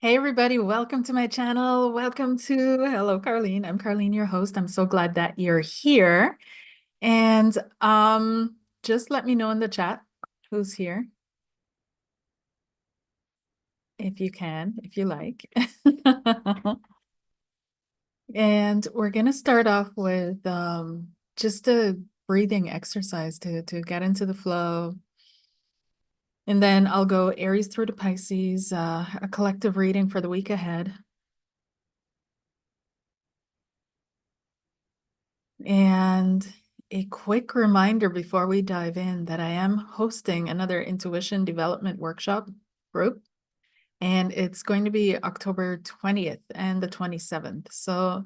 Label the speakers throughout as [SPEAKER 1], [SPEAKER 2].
[SPEAKER 1] Hey everybody, welcome to my channel. Welcome to Hello Karleen. I'm Karleen, your host. I'm so glad that you're here. And just let me know in the chat who's here, if you can, if you like. And we're gonna start off with just a breathing exercise to get into the flow. And then I'll go Aries through to Pisces, a collective reading for the week ahead. And a quick reminder before we dive in that I am hosting another intuition development workshop group, and it's going to be October 20th and the 27th. So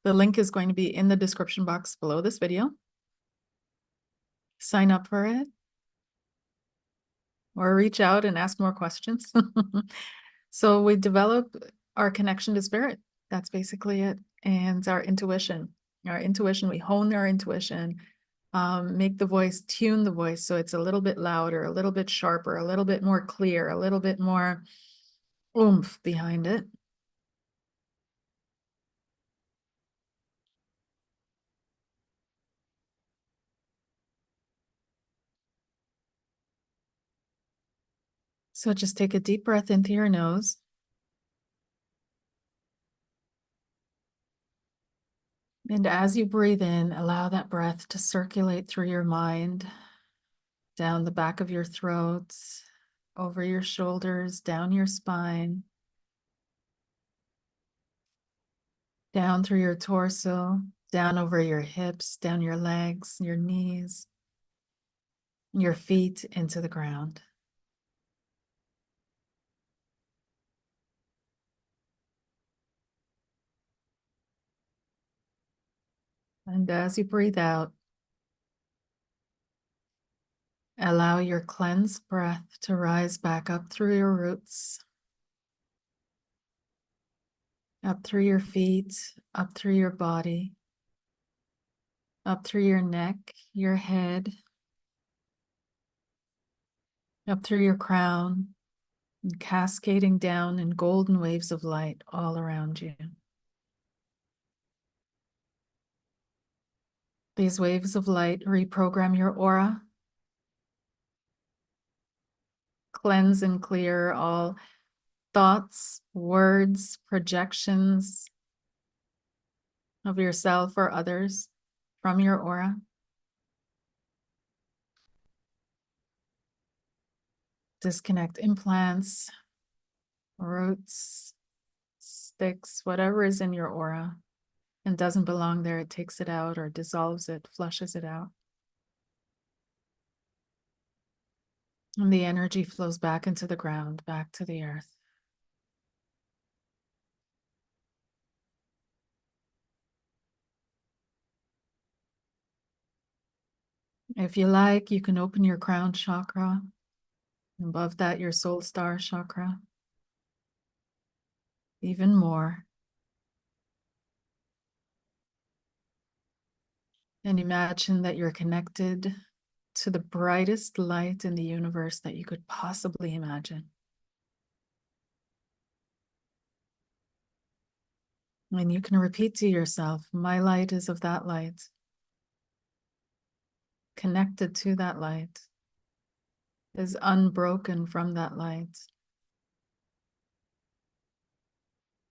[SPEAKER 1] the link is going to be in the description box below this video. Sign up for it or reach out and ask more questions. So we develop our connection to spirit. That's basically it. And our intuition. We hone our intuition, make the voice, tune the voice so it's a little bit louder, a little bit sharper, a little bit more clear, a little bit more oomph behind it. So just take a deep breath into your nose. And as you breathe in, allow that breath to circulate through your mind, down the back of your throat, over your shoulders, down your spine, down through your torso, down over your hips, down your legs, your knees, your feet into the ground. And as you breathe out, allow your cleansed breath to rise back up through your roots, up through your feet, up through your body, up through your neck, your head, up through your crown, and cascading down in golden waves of light all around you. These waves of light reprogram your aura, cleanse and clear all thoughts, words, projections of yourself or others from your aura. Disconnect implants, roots, sticks, whatever is in your aura and doesn't belong there. It takes it out or dissolves it, flushes it out. And the energy flows back into the ground, back to the earth. If you like, you can open your crown chakra. Above that, your soul star chakra. Even more. And imagine that you're connected to the brightest light in the universe that you could possibly imagine. And you can repeat to yourself, my light is of that light. Connected to that light, is unbroken from that light.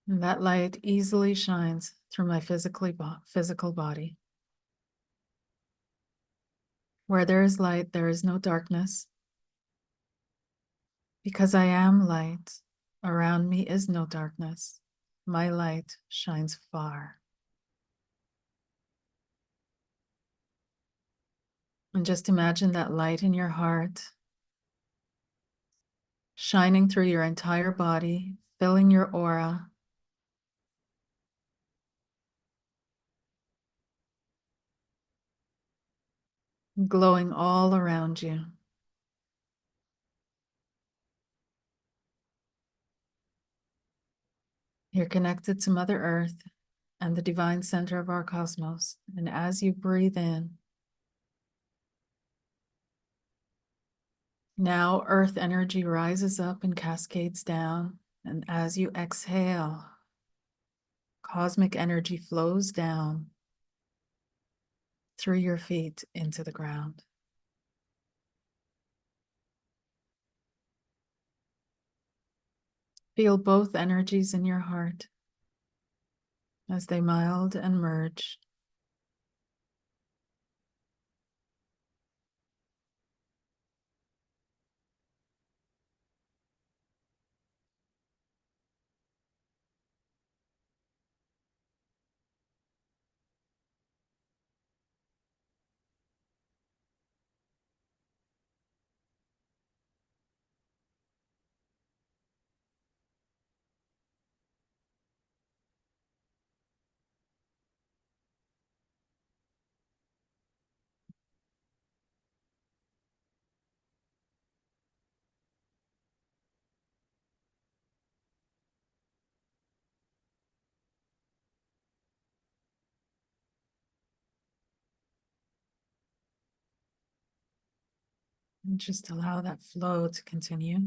[SPEAKER 1] And that light easily shines through my physical body. Where there is light, there is no darkness. Because I am light, around me is no darkness. My light shines far. And just imagine that light in your heart, shining through your entire body, filling your aura. Glowing all around you. You're connected to Mother Earth and the divine center of our cosmos. And as you breathe in, now Earth energy rises up and cascades down And as you exhale, cosmic energy flows down through your feet into the ground. Feel both energies in your heart as they meld and merge. And just allow that flow to continue.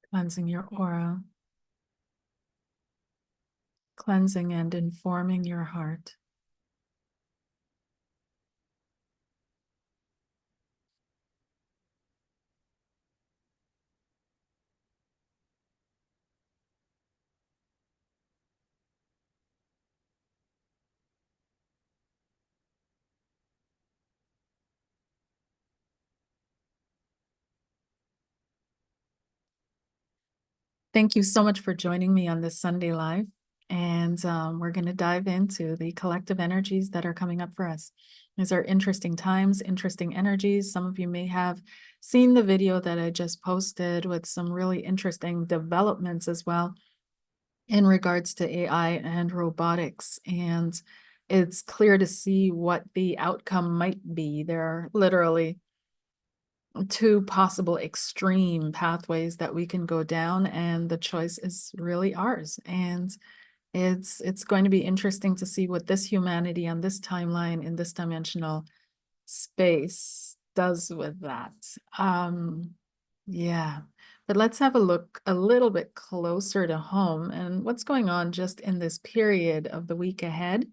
[SPEAKER 1] Cleansing your aura, cleansing and informing your heart. Thank you so much for joining me on this Sunday Live. And we're going to dive into the collective energies that are coming up for us. These are interesting times, interesting energies. Some of you may have seen the video that I just posted with some really interesting developments as well in regards to AI and robotics. And it's clear to see what the outcome might be. There are literally two possible extreme pathways that we can go down, and the choice is really ours. And it's going to be interesting to see what this humanity on this timeline in this dimensional space does with that. Yeah, but let's have a look a little bit closer to home and what's going on just in this period of the week ahead.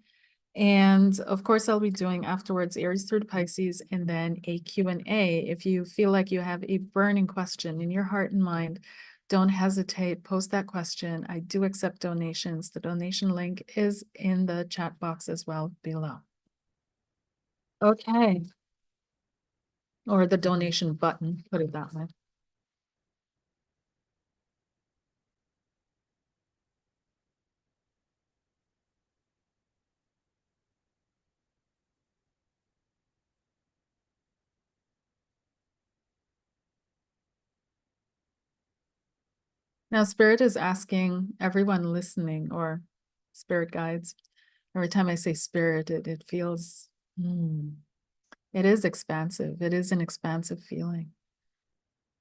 [SPEAKER 1] And of course, I'll be doing afterwards Aries through to Pisces and then a Q&A. If you feel like you have a burning question in your heart and mind, don't hesitate, post that question. I do accept donations. The donation link is in the chat box as well below. Okay. Or the donation button, put it that way. Now, Spirit is asking everyone listening, or spirit guides. Every time I say spirit, it feels, it is expansive. It is an expansive feeling.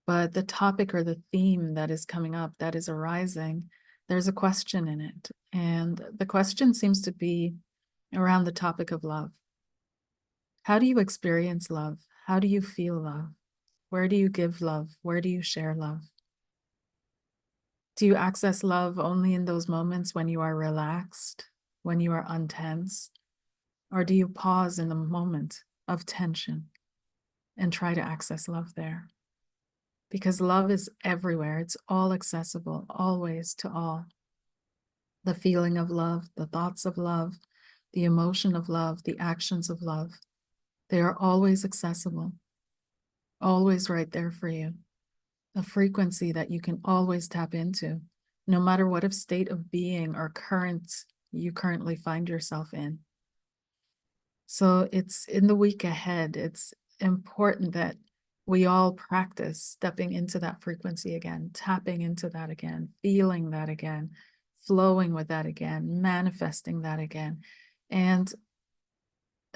[SPEAKER 1] But the topic or the theme that is coming up, that is arising, there's a question in it. And the question seems to be around the topic of love. How do you experience love? How do you feel love? Where do you give love? Where do you share love? Do you access love only in those moments when you are relaxed, when you are untense? Or do you pause in the moment of tension and try to access love there? Because love is everywhere. It's all accessible, always to all. The feeling of love, the thoughts of love, the emotion of love, the actions of love, they are always accessible, always right there for you. A frequency that you can always tap into, no matter what of state of being or you currently find yourself in. So it's in the week ahead, it's important that we all practice stepping into that frequency again, tapping into that again, feeling that again, flowing with that again, manifesting that again. And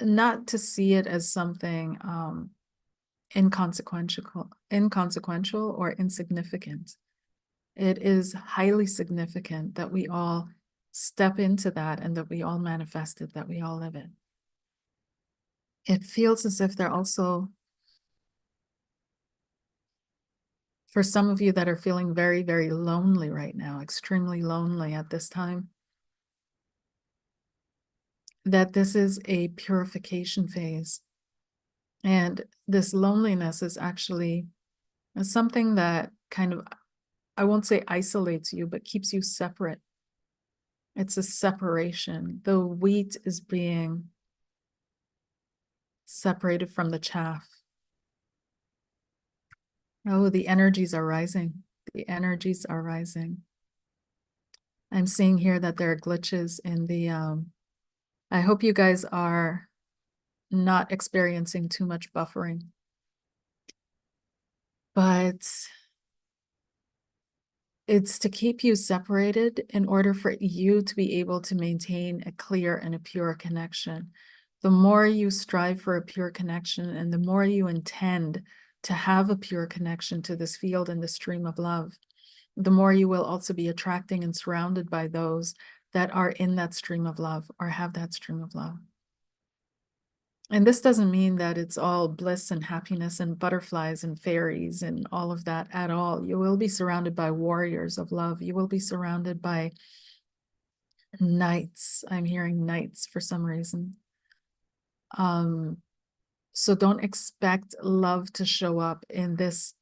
[SPEAKER 1] not to see it as something inconsequential or insignificant. It is highly significant that we all step into that and that we all manifest it, that we all live it. it feels as if they're also, for some of you that are feeling very, very lonely right now, extremely lonely at this time, that this is a purification phase. And this loneliness is actually something that kind of, I won't say isolates you, but keeps you separate. It's a separation. The wheat is being separated from the chaff. Oh, the energies are rising. The energies are rising. I'm seeing here that there are glitches in the, I hope you guys are not experiencing too much buffering. But it's to keep you separated in order for you to be able to maintain a clear and a pure connection. The more you strive for a pure connection and the more you intend to have a pure connection to this field and the stream of love, the more you will also be attracting and surrounded by those that are in that stream of love or have that stream of love. And this doesn't mean that it's all bliss and happiness and butterflies and fairies and all of that at all. You will be surrounded by warriors of love. You will be surrounded by knights. I'm hearing knights for some reason. So don't expect love to show up in this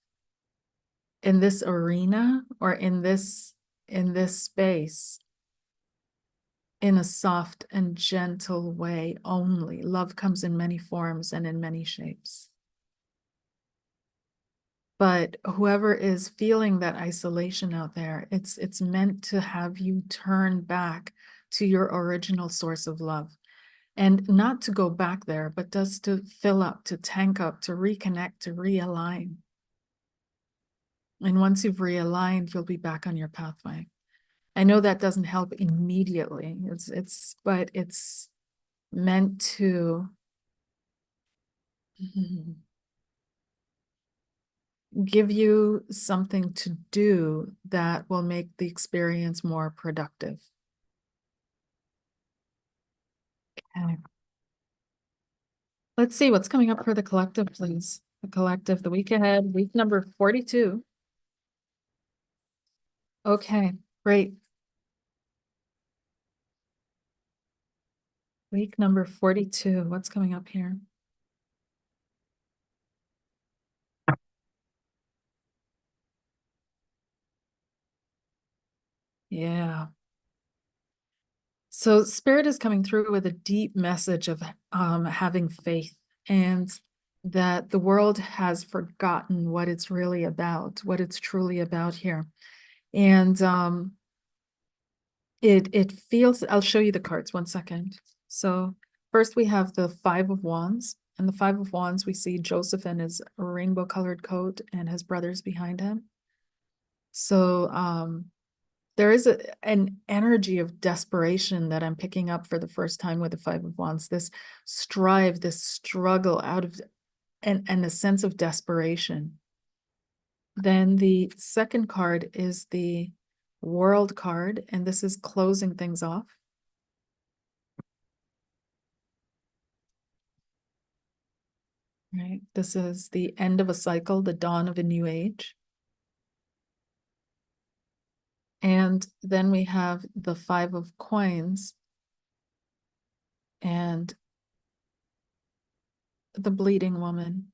[SPEAKER 1] arena or in this space in a soft and gentle way only. Love comes in many forms and in many shapes. But whoever is feeling that isolation out there, it's meant to have you turn back to your original source of love. And not to go back there, but just to fill up, to tank up, to reconnect, to realign. And once you've realigned, you'll be back on your pathway. I know that doesn't help immediately. But it's meant to give you something to do that will make the experience more productive. Okay. Let's see what's coming up for the collective, please. The collective, the week ahead, week number 42. Okay, great. Week number 42. What's coming up here? Yeah. So Spirit is coming through with a deep message of having faith, and that the world has forgotten what it's really about, what it's truly about here. And it feels, I'll show you the cards, one second. So first we have the Five of Wands, and the Five of Wands, we see Joseph in his rainbow colored coat and his brothers behind him. So there is an energy of desperation that I'm picking up for the first time with the Five of Wands, this strive, this struggle out of, and a sense of desperation. Then the second card is the World card, and this is closing things off. Right, this is the end of a cycle, the dawn of a new age. And then we have the Five of Coins and the Bleeding Woman.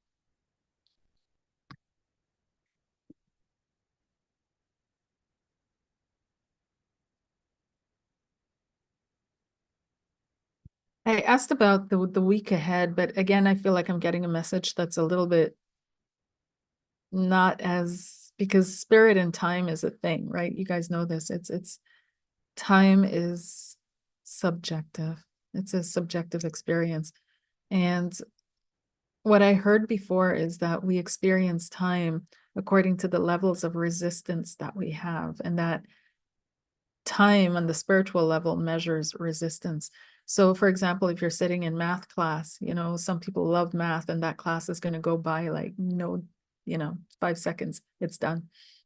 [SPEAKER 1] I asked about the week ahead, but again, I feel like I'm getting a message that's a little bit not as, because spirit and time is a thing, right? You guys know this. It's time is subjective. It's a subjective experience. And what I heard before is that we experience time according to the levels of resistance that we have, and that time on the spiritual level measures resistance. So for example, if you're sitting in math class, some people love math and that class is going to go by like 5 seconds, it's done.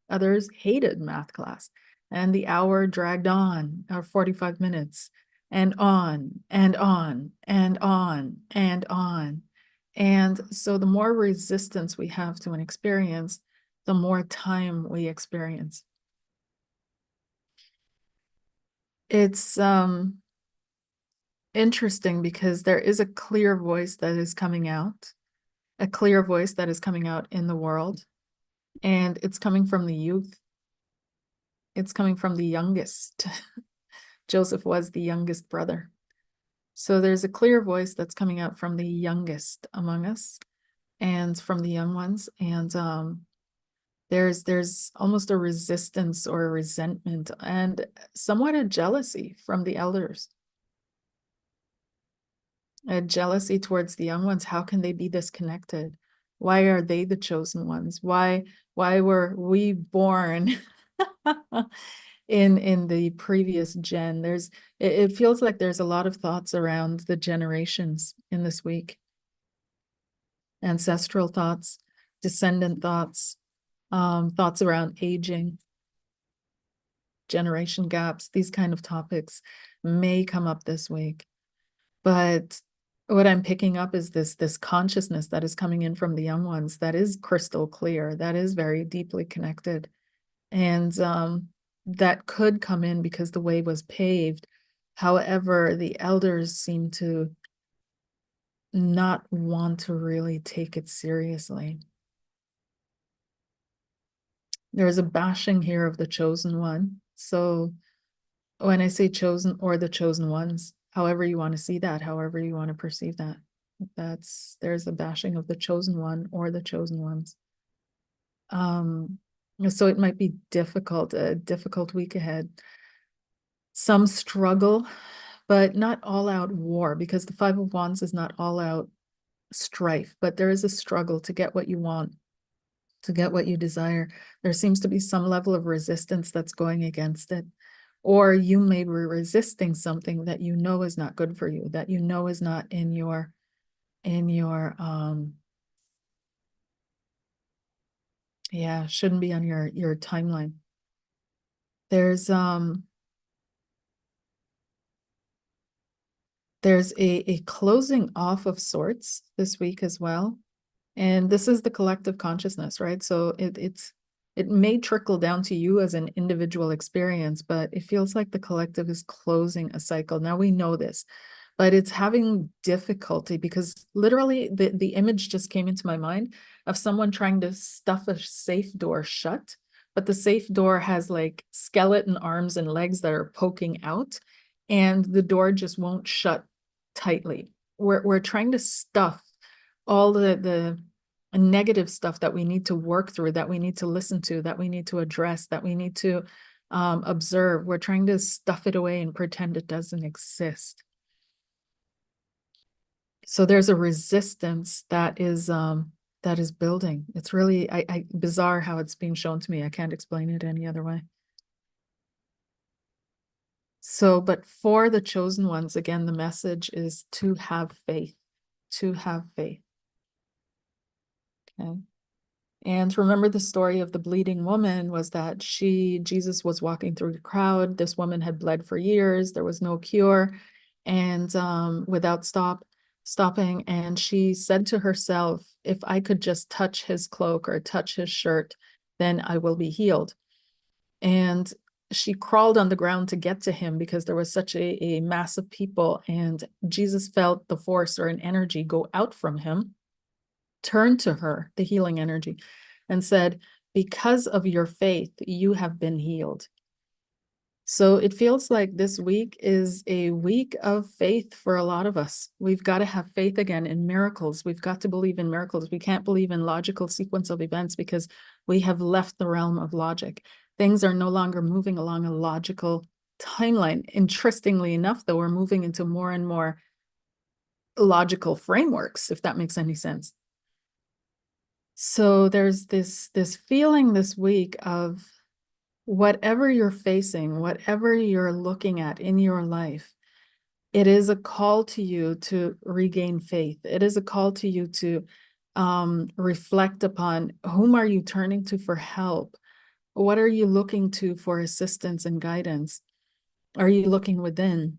[SPEAKER 1] Others hated math class and the hour dragged on, or 45 minutes, and on and on and on and on. And so the more resistance we have to an experience, the more time we experience. It's interesting because there is a clear voice that is coming out, a clear voice that is coming out in the world, and it's coming from the youth. It's coming from the youngest. Joseph was the youngest brother. So there's a clear voice that's coming out from the youngest among us and from the young ones. And there's almost a resistance or a resentment and somewhat a jealousy from the elders. A jealousy towards the young ones. How can they be disconnected? Why are they the chosen ones? Why were we born in the previous gen? It feels like there's a lot of thoughts around the generations in this week. Ancestral thoughts, descendant thoughts, thoughts around aging, generation gaps. These kind of topics may come up this week. But what I'm picking up is this consciousness that is coming in from the young ones that is crystal clear, that is very deeply connected. And that could come in because the way was paved. However, the elders seem to not want to really take it seriously. There's a bashing here of the chosen one. So when I say chosen or the chosen ones, however you want to see that, however you want to perceive that, there's a bashing of the chosen one or the chosen ones. So it might be a difficult week ahead. Some struggle, but not all out war, because the Five of Wands is not all out strife, but there is a struggle to get what you want, to get what you desire. There seems to be some level of resistance that's going against it. Or you may be resisting something that you know is not good for you, that you know is not in your shouldn't be on your timeline. There's a closing off of sorts this week as well. And this is the collective consciousness, right? So it may trickle down to you as an individual experience, but it feels like the collective is closing a cycle. Now we know this, but it's having difficulty because literally the image just came into my mind of someone trying to stuff a safe door shut, but the safe door has like skeleton arms and legs that are poking out, and the door just won't shut tightly. We're trying to stuff all the negative stuff that we need to work through, that we need to listen to, that we need to address, that we need to observe. We're trying to stuff it away and pretend it doesn't exist. So there's a resistance that is building. It's really bizarre how it's being shown to me. I can't explain it any other way. So, but for the chosen ones, again, the message is to have faith, to have faith. Okay. And remember, the story of the bleeding woman was that Jesus was walking through the crowd. This woman had bled for years. There was no cure, and without stopping. And she said to herself, if I could just touch his cloak or touch his shirt, then I will be healed. And she crawled on the ground to get to him because there was such a mass of people. And Jesus felt the force or an energy go out from him, turned to her, the healing energy, and said, because of your faith, you have been healed. So it feels like this week is a week of faith for a lot of us. We've got to have faith again in miracles. We've got to believe in miracles. We can't believe in logical sequence of events because we have left the realm of logic. Things are no longer moving along a logical timeline. Interestingly enough, though, we're moving into more and more logical frameworks, if that makes any sense. So there's this feeling this week of whatever you're facing, whatever you're looking at in your life, it is a call to you to regain faith. It is a call to you to reflect upon whom are you turning to for help? What are you looking to for assistance and guidance? Are you looking within?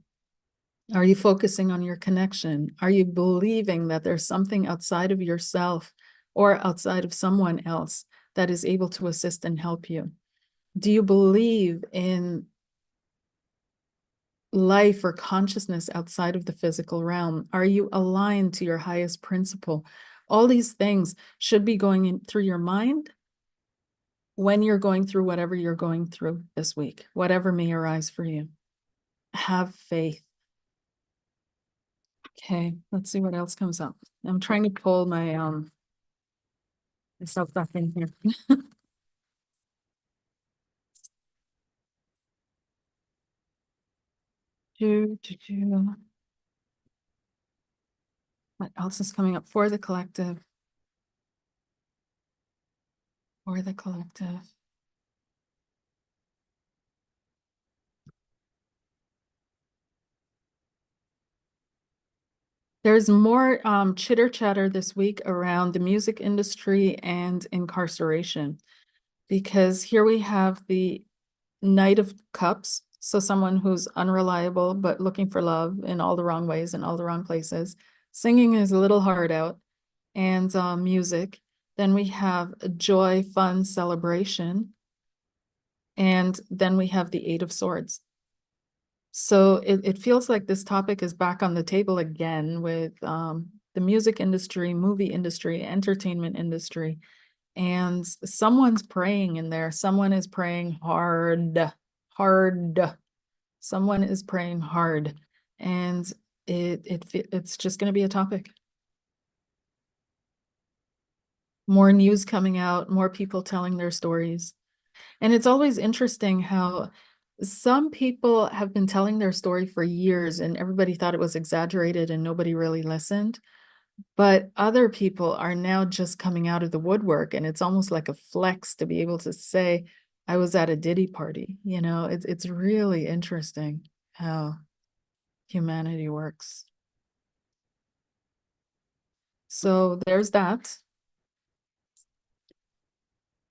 [SPEAKER 1] Are you focusing on your connection? Are you believing that there's something outside of yourself or outside of someone else that is able to assist and help you? Do you believe in life or consciousness outside of the physical realm? Are you aligned to your highest principle? All these things should be going in through your mind when you're going through whatever you're going through this week, whatever may arise for you. Have faith. Okay, let's see what else comes up. I'm trying to pull my myself back in here. Do. What else is coming up for the collective? For the collective. There's more chitter chatter this week around the music industry and incarceration, because here we have the Knight of Cups. So someone who's unreliable, but looking for love in all the wrong ways and all the wrong places, singing his little heart out, and music. Then we have joy, fun, celebration. And then we have the Eight of Swords. So it feels like this topic is back on the table again with the music industry, movie industry, entertainment industry. And someone's praying in there. Someone is praying hard, hard. Someone is praying hard. And it's just going to be a topic. More news coming out, more people telling their stories. And it's always interesting how some people have been telling their story for years and everybody thought it was exaggerated and nobody really listened. But other people are now just coming out of the woodwork, and it's almost like a flex to be able to say, I was at a Diddy party. You know, it's really interesting how humanity works. So there's that.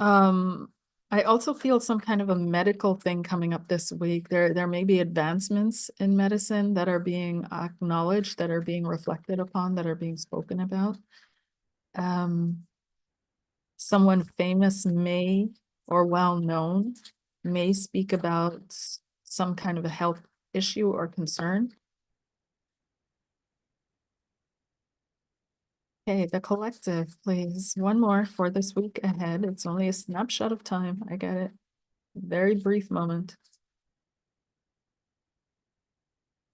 [SPEAKER 1] Um, I also feel some kind of a medical thing coming up this week. There may be advancements in medicine that are being acknowledged, that are being reflected upon, that are being spoken about. Someone famous may, or well-known, may speak about some kind of a health issue or concern. Okay, the collective, please. One more for this week ahead. It's only a snapshot of time. I get it. Very brief moment.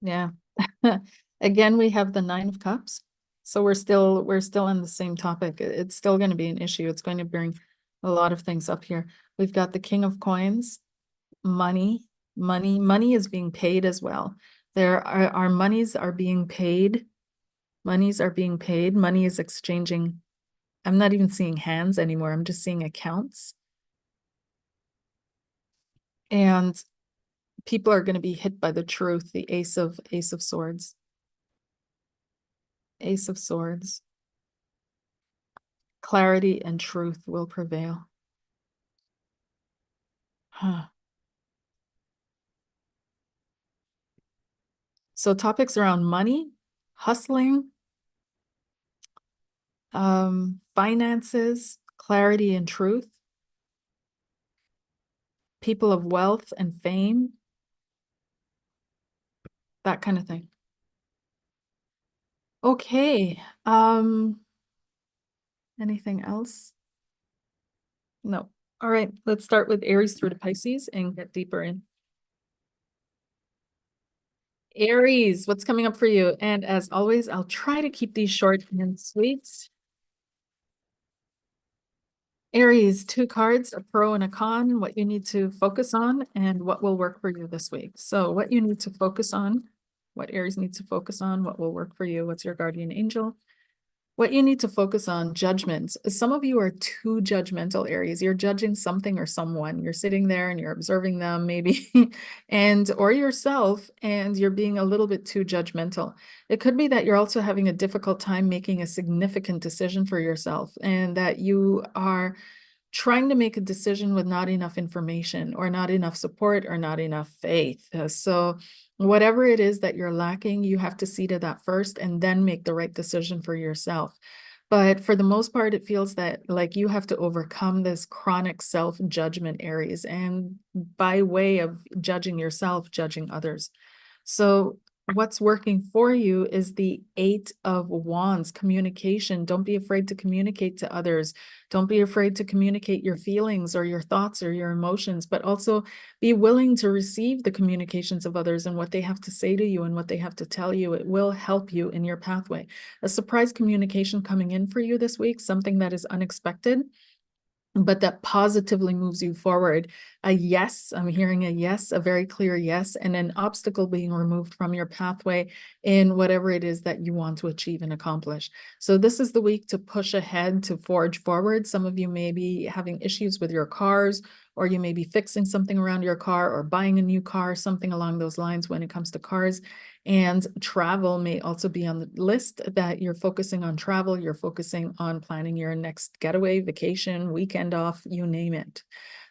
[SPEAKER 1] Yeah. Again, we have the Nine of Cups. So we're still in the same topic. It's still going to be an issue. It's going to bring a lot of things up here. We've got the King of Coins, money is being paid as well. There are our monies are being paid. Monies are being paid. Money is exchanging. I'm not even seeing hands anymore. I'm just seeing accounts. And people are going to be hit by the truth, the Ace of Swords. Ace of Swords. Clarity and truth will prevail. Huh. So topics around money, hustling, finances, clarity and truth, people of wealth and fame, that kind of thing. Okay. Anything else? No. All right, let's start with Aries through to Pisces and get deeper in. Aries, what's coming up for you? And as always, I'll try to keep these short and sweet. Aries, two cards, a pro and a con, what you need to focus on and what will work for you this week. So what you need to focus on, what Aries needs to focus on, what will work for you, what's your guardian angel, what you need to focus on, judgments. Some of you are too judgmental, Aries. You're judging something or someone. You're sitting there and you're observing them maybe, and or yourself, and you're being a little bit too judgmental. It could be that you're also having a difficult time making a significant decision for yourself, and that you are trying to make a decision with not enough information or not enough support or not enough faith. So whatever it is that you're lacking, you have to see to that first and then make the right decision for yourself. But for the most part, it feels that like you have to overcome this chronic self-judgment, Aries, and by way of judging yourself, judging others. So what's working for you is the Eight of Wands, communication. Don't be afraid to communicate to others. Don't be afraid to communicate your feelings or your thoughts or your emotions, but also be willing to receive the communications of others and what they have to say to you and what they have to tell you. It will help you in your pathway. A surprise communication coming in for you this week, something that is unexpected, but that positively moves you forward. A yes, I'm hearing a yes, a very clear yes, and an obstacle being removed from your pathway in whatever it is that you want to achieve and accomplish. So this is the week to push ahead, to forge forward. Some of you may be having issues with your cars, or you may be fixing something around your car or buying a new car, something along those lines when it comes to cars. And travel may also be on the list, that you're focusing on travel, you're focusing on planning your next getaway, vacation, weekend off, you name it.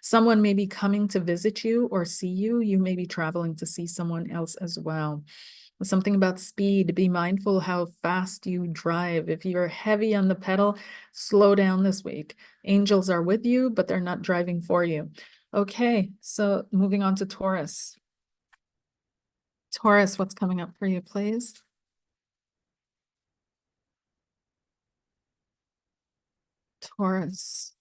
[SPEAKER 1] Someone may be coming to visit you or see you. You may be traveling to see someone else as well. Something about speed. Be mindful how fast you drive. If you're heavy on the pedal, slow down this week. Angels are with you, but they're not driving for you. Okay, so moving on to Taurus. Taurus, what's coming up for you, please? Taurus.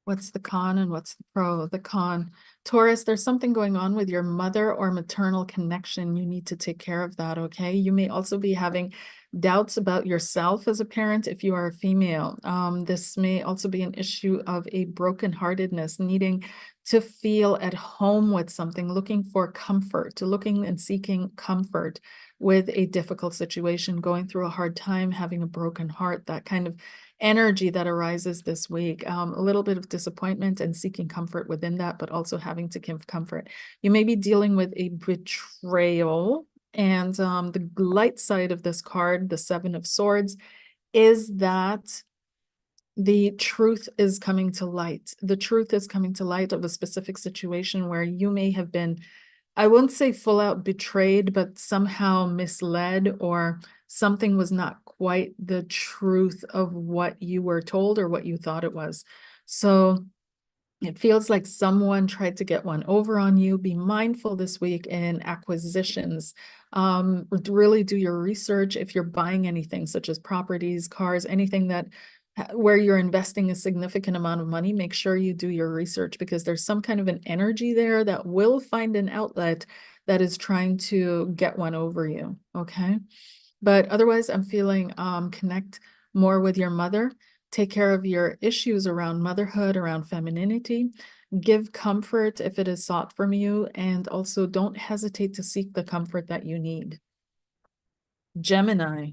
[SPEAKER 1] What's the con and what's the pro? The con. Taurus, there's something going on with your mother or maternal connection. You need to take care of that, okay? You may also be having doubts about yourself as a parent if you are a female. This may also be an issue of a brokenheartedness, needing to feel at home with something, looking for comfort, looking and seeking comfort with a difficult situation, going through a hard time, having a broken heart, that kind of energy that arises this week. A little bit of disappointment and seeking comfort within that, but also having to give comfort. You may be dealing with a betrayal. And the light side of this card, the Seven of Swords, is that the truth is coming to light. The truth is coming to light of a specific situation where you may have been, I wouldn't say full out betrayed, but somehow misled, or something was not quite the truth of what you were told or what you thought it was. So it feels like someone tried to get one over on you. Be mindful this week in acquisitions. Really do your research if you're buying anything such as properties, cars, anything that where you're investing a significant amount of money. Make sure you do your research, because there's some kind of an energy there that will find an outlet that is trying to get one over you. Okay. But otherwise, I'm feeling connect more with your mother. Take care of your issues around motherhood, around femininity. Give comfort if it is sought from you, and also don't hesitate to seek the comfort that you need. Gemini.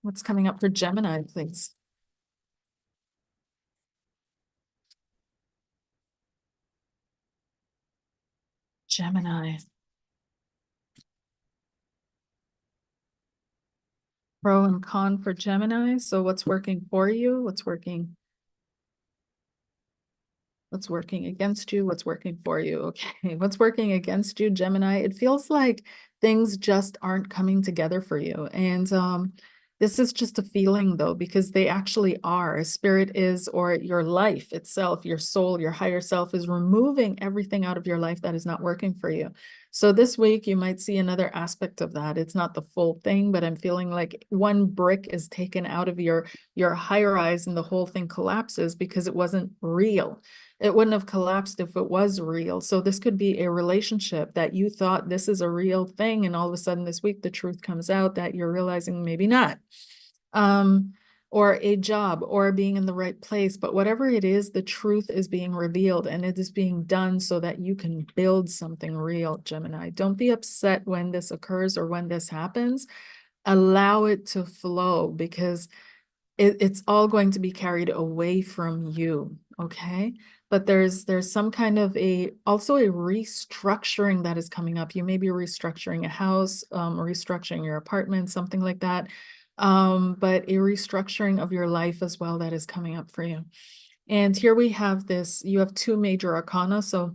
[SPEAKER 1] What's coming up for Gemini, please? Gemini. Pro and con for Gemini. So what's working for you? What's working against you? What's working for you? Okay. What's working against you, Gemini? It feels like things just aren't coming together for you. And this is just a feeling, though, because they actually are. Spirit is, or your life itself, your soul, your higher self is removing everything out of your life that is not working for you. So this week you might see another aspect of that. It's not the full thing, but I'm feeling like one brick is taken out of your higher eyes and the whole thing collapses because it wasn't real. It wouldn't have collapsed if it was real. So this could be a relationship that you thought this is a real thing, and all of a sudden this week the truth comes out that you're realizing maybe not. Or a job, or being in the right place. But whatever it is, the truth is being revealed, and it is being done so that you can build something real, Gemini. Don't be upset when this occurs or when this happens. Allow it to flow, because it's all going to be carried away from you. Okay. But there's some kind of also a restructuring that is coming up. You may be restructuring a house, restructuring your apartment, something like that. But a restructuring of your life as well that is coming up for you. And here we have this, you have two major arcana, so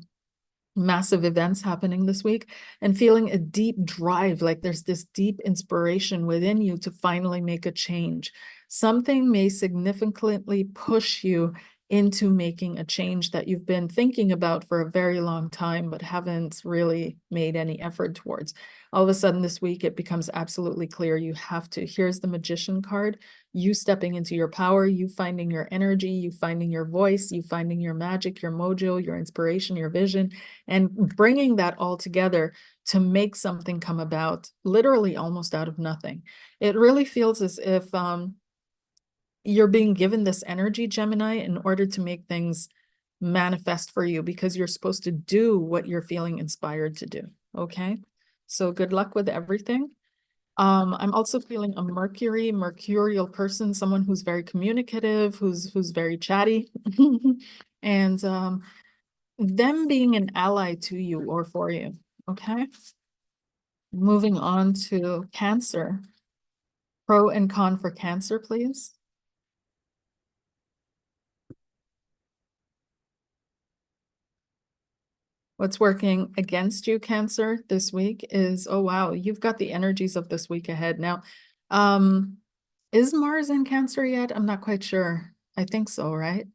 [SPEAKER 1] massive events happening this week, and feeling a deep drive, like there's this deep inspiration within you to finally make a change. Something may significantly push you into making a change that you've been thinking about for a very long time, but haven't really made any effort towards. All of a sudden this week, it becomes absolutely clear you have to. Here's the Magician card. You stepping into your power, you finding your energy, you finding your voice, you finding your magic, your mojo, your inspiration, your vision, and bringing that all together to make something come about, literally almost out of nothing. It really feels as if you're being given this energy, Gemini, in order to make things manifest for you, because you're supposed to do what you're feeling inspired to do. Okay. So good luck with everything. I'm also feeling a mercurial person, someone who's very communicative, who's very chatty, and them being an ally to you or for you. Okay. Moving on to Cancer. Pro and con for Cancer, please. What's working against you, Cancer, this week is, oh wow, you've got the energies of this week ahead. Now, is Mars in Cancer yet? I'm not quite sure. I think so, right?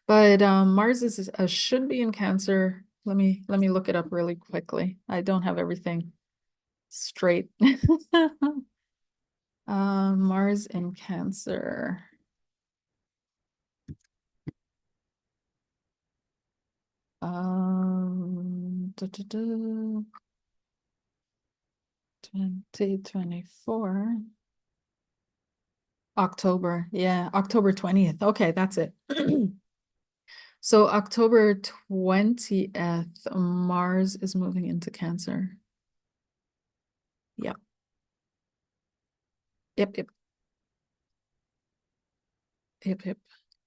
[SPEAKER 1] But Mars is should be in Cancer. Let me look it up really quickly. I don't have everything straight. Mars in Cancer. Da, da, da. 2024. October. Yeah, October 20th. Okay, that's it. So October 20th, Mars is moving into Cancer. Yep. Yep, yep. Yep, yep.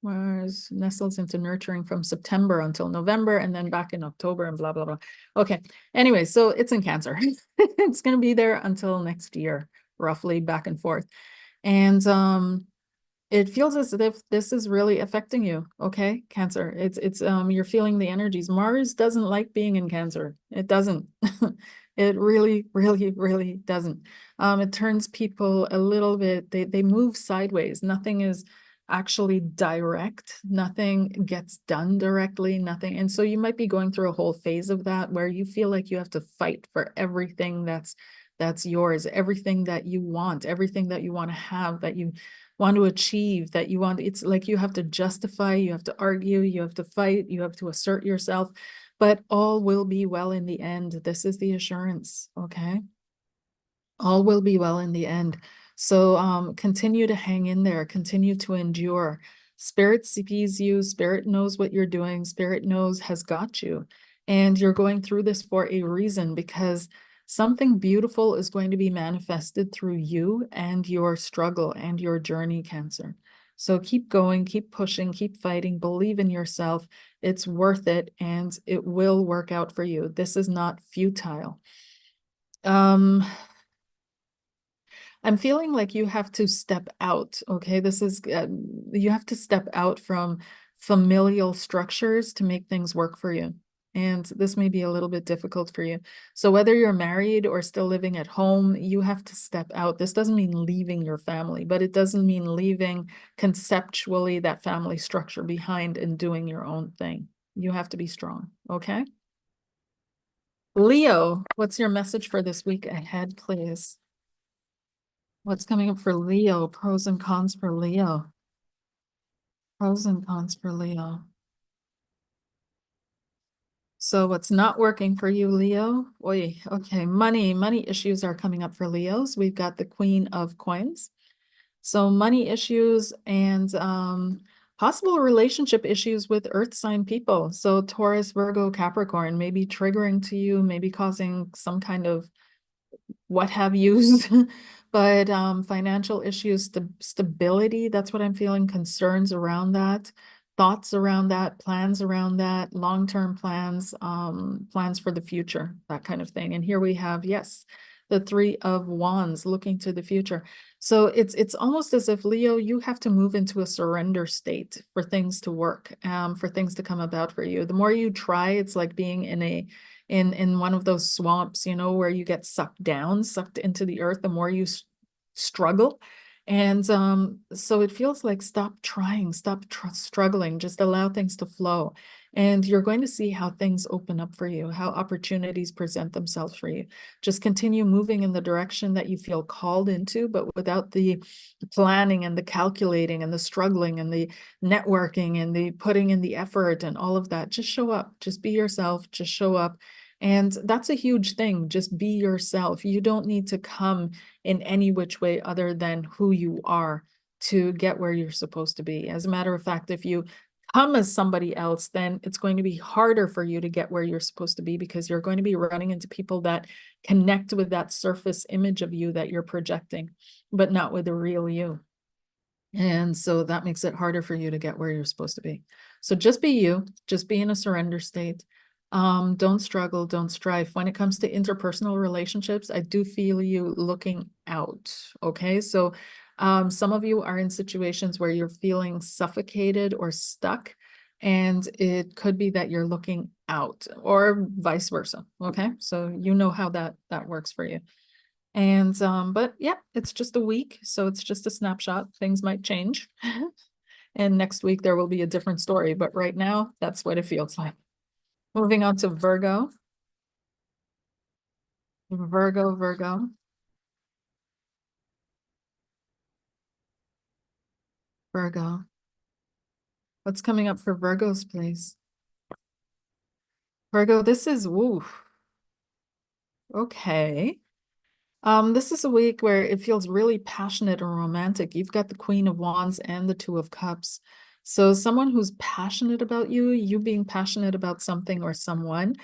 [SPEAKER 1] Mars nestles into nurturing from September until November, and then back in October and blah, blah, blah. Okay. Anyway, so it's in Cancer. It's going to be there until next year, roughly back and forth. And it feels as if this is really affecting you. Okay, Cancer. It's you're feeling the energies. Mars doesn't like being in Cancer. It doesn't. It really, really, really doesn't. It turns people a little bit, they move sideways. Nothing is actually direct. Nothing gets done directly, nothing. And so you might be going through a whole phase of that where you feel like you have to fight for everything that's yours, everything that you want, everything that you want to have, that you want to achieve, that you want. It's like you have to justify, you have to argue, you have to fight, you have to assert yourself, but all will be well in the end. This is the assurance. Okay. All will be well in the end. So continue to hang in there, continue to endure. Spirit sees you, Spirit knows what you're doing, Spirit knows, has got you. And you're going through this for a reason, because something beautiful is going to be manifested through you and your struggle and your journey, Cancer. So keep going, keep pushing, keep fighting, believe in yourself. It's worth it, and it will work out for you. This is not futile. I'm feeling like you have to step out. Okay, this is you have to step out from familial structures to make things work for you. And this may be a little bit difficult for you. So whether you're married or still living at home, you have to step out. This doesn't mean leaving your family, but it doesn't mean leaving conceptually that family structure behind and doing your own thing. You have to be strong. Okay. Leo, what's your message for this week ahead, please? What's coming up for Leo? Pros and cons for Leo. Pros and cons for Leo. So what's not working for you, Leo? Oy, okay, money issues are coming up for Leos. We've got the Queen of Coins. So money issues and possible relationship issues with earth sign people. So Taurus, Virgo, Capricorn, maybe triggering to you, maybe causing some kind of what have yous, but financial issues, stability, that's what I'm feeling, concerns around that, thoughts around that, plans around that, long-term plans, plans for the future, that kind of thing. And here we have, yes, the Three of Wands, looking to the future. So it's almost as if, Leo, you have to move into a surrender state for things to work, for things to come about for you. The more you try, it's like being in one of those swamps, you know, where you get sucked down, sucked into the earth, the more you struggle. And so it feels like stop trying, stop struggling, just allow things to flow. And you're going to see how things open up for you, how opportunities present themselves for you. Just continue moving in the direction that you feel called into, but without the planning and the calculating and the struggling and the networking and the putting in the effort and all of that. Just show up, just be yourself, just show up. And that's a huge thing. Just be yourself. You don't need to come in any which way other than who you are to get where you're supposed to be. As a matter of fact, if you come as somebody else, then it's going to be harder for you to get where you're supposed to be, because you're going to be running into people that connect with that surface image of you that you're projecting, but not with the real you. And so that makes it harder for you to get where you're supposed to be. So just be you, just be in a surrender state. Don't struggle, don't strive. When it comes to interpersonal relationships, I do feel you looking out. Okay. So some of you are in situations where you're feeling suffocated or stuck, and it could be that you're looking out, or vice versa. Okay. So you know how that works for you. And but yeah, it's just a week, so it's just a snapshot. Things might change. And next week there will be a different story, but right now that's what it feels like. Moving on to Virgo. Virgo, Virgo, Virgo. What's coming up for Virgos, please? Virgo, this is woo. Okay. This is a week where it feels really passionate and romantic. You've got the Queen of Wands and the Two of Cups. So someone who's passionate about you, you being passionate about something or someone,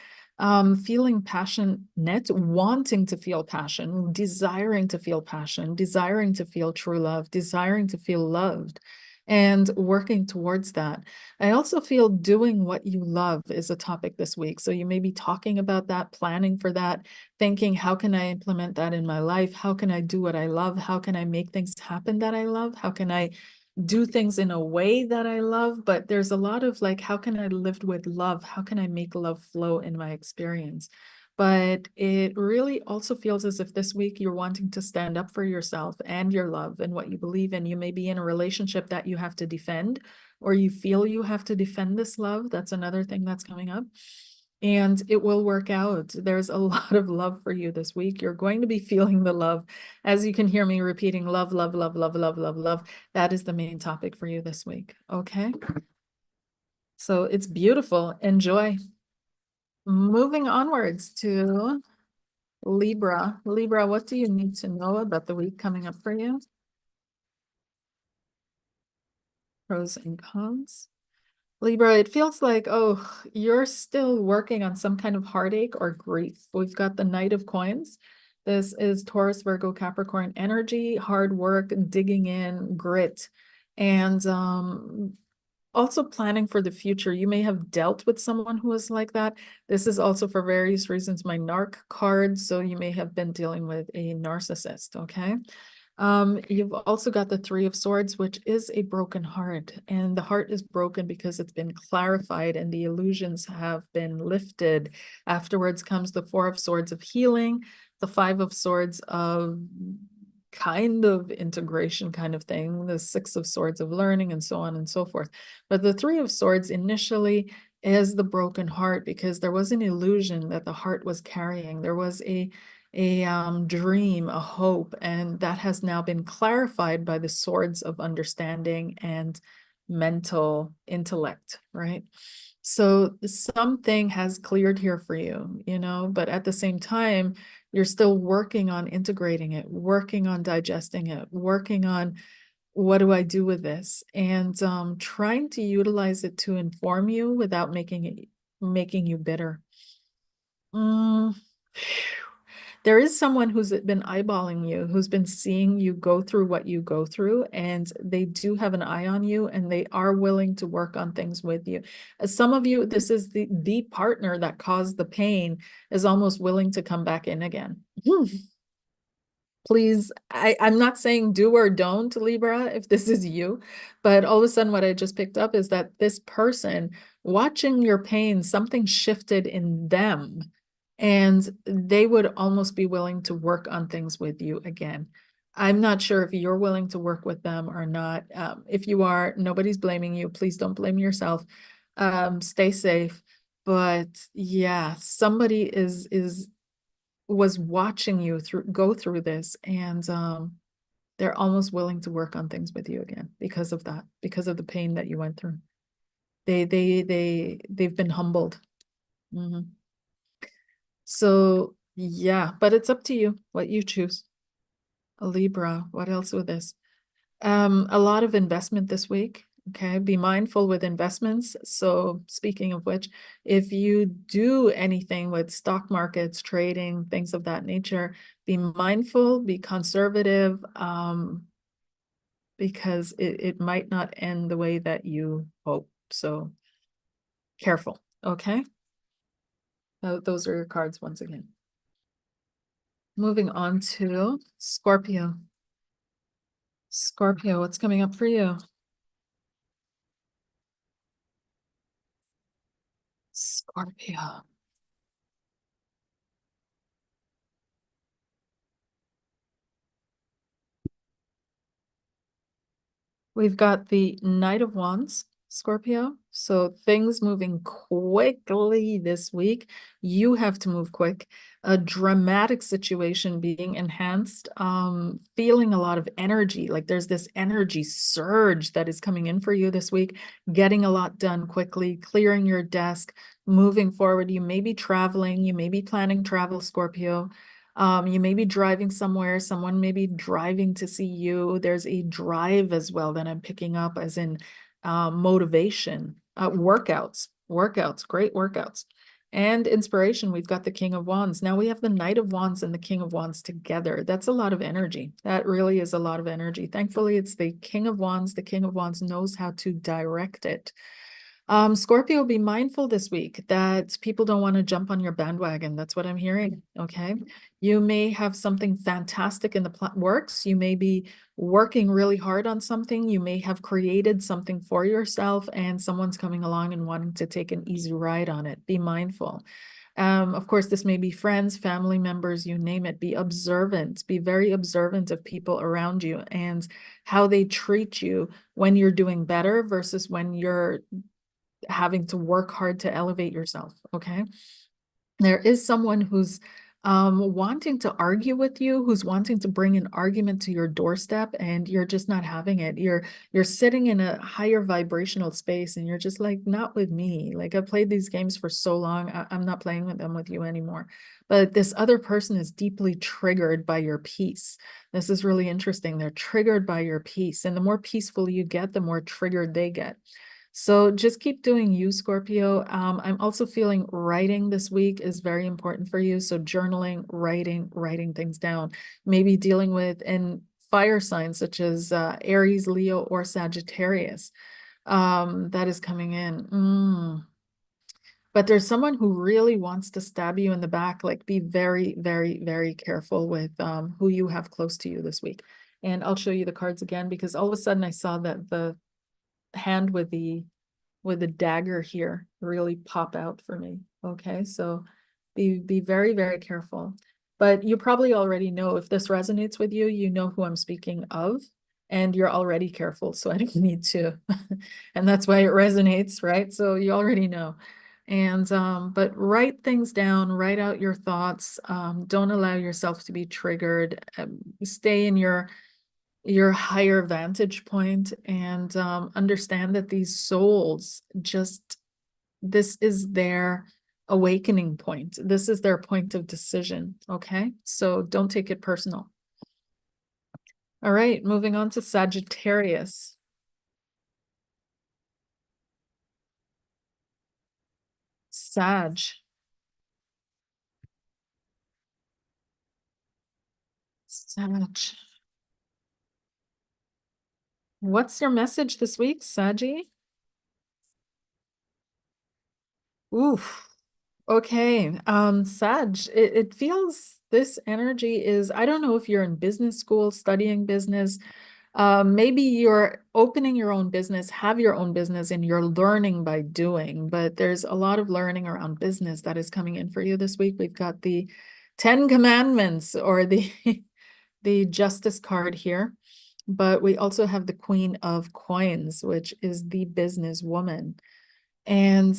[SPEAKER 1] feeling passionate, wanting to feel passion, desiring to feel passion, desiring to feel true love, desiring to feel loved, and working towards that. I also feel doing what you love is a topic this week. So you may be talking about that, planning for that, thinking, how can I implement that in my life? How can I do what I love? How can I make things happen that I love? How can I do things in a way that I love? But there's a lot of like, how can I live with love? How can I make love flow in my experience? But it really also feels as if this week you're wanting to stand up for yourself and your love and what you believe in. You may be in a relationship that you have to defend, or you feel you have to defend this love. That's another thing that's coming up. And it will work out. There's a lot of love for you this week. You're going to be feeling the love. As you can hear me repeating, love, love, love, love, love, love, love. That is the main topic for you this week. Okay. So it's beautiful. Enjoy. Moving onwards to Libra. Libra, what do you need to know about the week coming up for you? Pros and cons. Libra, it feels like, oh, you're still working on some kind of heartache or grief. We've got the Knight of Coins. This is Taurus, Virgo, Capricorn energy, hard work, digging in, grit, and also planning for the future. You may have dealt with someone who is like that. This is also for various reasons my narc card. So you may have been dealing with a narcissist. Okay. You've also got the Three of Swords, which is a broken heart. And the heart is broken because it's been clarified and the illusions have been lifted. Afterwards comes the Four of Swords of healing, the Five of Swords of kind of integration kind of thing, the Six of Swords of learning, and so on and so forth. But the Three of Swords initially is the broken heart, because there was an illusion that the heart was carrying. There was a dream, a hope, and that has now been clarified by the swords of understanding and mental intellect, right? So something has cleared here for you, you know, but at the same time, you're still working on integrating it, working on digesting it, working on what do I do with this, and trying to utilize it to inform you without making you bitter. Mm. There is someone who's been eyeballing you, who's been seeing you go through what you go through, and they do have an eye on you, and they are willing to work on things with you. Some of you, this is the partner that caused the pain is almost willing to come back in again. Please, I'm not saying do or don't, Libra, if this is you, but all of a sudden what I just picked up is that this person watching your pain, something shifted in them, and they would almost be willing to work on things with you again. I'm not sure if you're willing to work with them or not. If you are, nobody's blaming you. Please don't blame yourself. Stay safe. But yeah, somebody was watching you go through this, and they're almost willing to work on things with you again because of that, because of the pain that you went through. They've been humbled. Mhm. So yeah, but it's up to you what you choose. A Libra, what else with this? A lot of investment this week. Okay, be mindful with investments. So speaking of which, if you do anything with stock markets, trading, things of that nature, be mindful, be conservative, because it might not end the way that you hope. So careful. Okay, those are your cards once again. Moving on to Scorpio. Scorpio, what's coming up for you? Scorpio. We've got the Knight of Wands, Scorpio. So things moving quickly this week. You have to move quick. A dramatic situation being enhanced. Feeling a lot of energy. Like there's this energy surge that is coming in for you this week. Getting a lot done quickly, clearing your desk, moving forward. You may be traveling. You may be planning travel, Scorpio. You may be driving somewhere, someone may be driving to see you. There's a drive as well that I'm picking up, as in motivation, workouts, great workouts. And inspiration, we've got the King of Wands. Now we have the Knight of Wands and the King of Wands together. That's a lot of energy. That really is a lot of energy. Thankfully, it's the King of Wands. The King of Wands knows how to direct it. Scorpio, be mindful this week that people don't want to jump on your bandwagon. That's what I'm hearing. Okay. You may have something fantastic in the works. You may be working really hard on something. You may have created something for yourself, and someone's coming along and wanting to take an easy ride on it. Be mindful. Of course, this may be friends, family members, you name it. Be observant. Be very observant of people around you and how they treat you when you're doing better versus when you're having to work hard to elevate yourself. Okay. There is someone who's wanting to argue with you, who's wanting to bring an argument to your doorstep, and you're just not having it. You're sitting in a higher vibrational space, and you're just like, not with me. Like, I've played these games for so long, I'm not playing with them with you anymore. But this other person is deeply triggered by your peace. This is really interesting. They're triggered by your peace, and the more peaceful you get, the more triggered they get. So just keep doing you, Scorpio. I'm also feeling writing this week is very important for you. So journaling, writing things down, maybe dealing with and fire signs such as Aries, Leo, or Sagittarius. That is coming in. But there's someone who really wants to stab you in the back. Like, be very, very, very careful with who you have close to you this week. And I'll show you the cards again, because all of a sudden I saw that the hand with the dagger here really pop out for me. Okay, so be very, very careful. But you probably already know, if this resonates with you, you know who I'm speaking of, and you're already careful, so I don't need to. And that's why it resonates, right? So you already know. And but write things down, write out your thoughts. Don't allow yourself to be triggered. Stay in your higher vantage point, and understand that these souls just, this is their awakening point. This is their point of decision. Okay, so don't take it personal. All right, moving on to Sagittarius. Sag. Sag. What's your message this week, Saggy? Oof. Okay, Sag, it feels this energy is, I don't know if you're in business school studying business. Maybe you're opening your own business, have your own business, and you're learning by doing, but there's a lot of learning around business that is coming in for you this week. We've got the Ten Commandments or the the Justice card here, but we also have the Queen of Coins, which is the business woman. And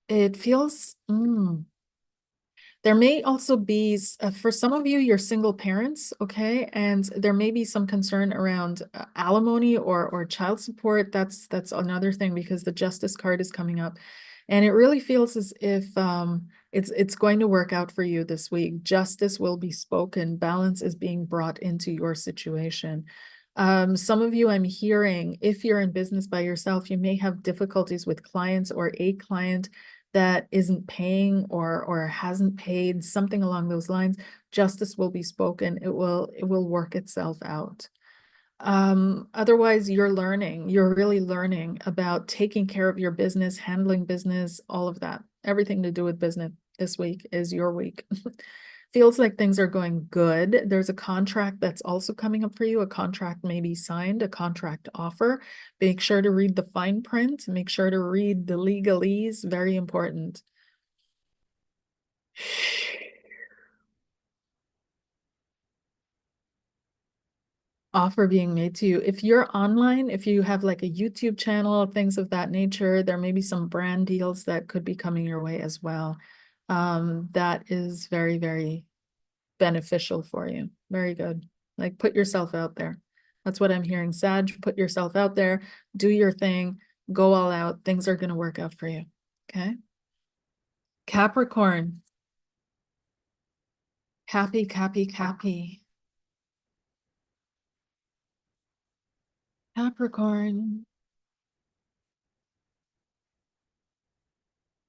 [SPEAKER 1] it feels, there may also be, for some of you, you're single parents, okay? And there may be some concern around alimony or child support. That's another thing because the Justice card is coming up. And it really feels as if it's going to work out for you this week. Justice will be spoken. Balance is being brought into your situation. Some of you I'm hearing, if you're in business by yourself, you may have difficulties with clients or a client that isn't paying or hasn't paid, something along those lines. Justice will be spoken. It will work itself out. Otherwise, you're really learning about taking care of your business, handling business, all of that. Everything to do with business this week is your week. Feels like things are going good. There's a contract that's also coming up for you. A contract may be signed, a contract offer. Make sure to read the fine print. Make sure to read the legalese. Very important. Offer being made to you. If you're online, if you have like a YouTube channel, things of that nature, there may be some brand deals that could be coming your way as well. That is very, very beneficial for you. Very good. Like put yourself out there. That's what I'm hearing. Sag, put yourself out there, do your thing, go all out. Things are going to work out for you. Okay. Capricorn. Cappy, Cappy, Cappy. Capricorn.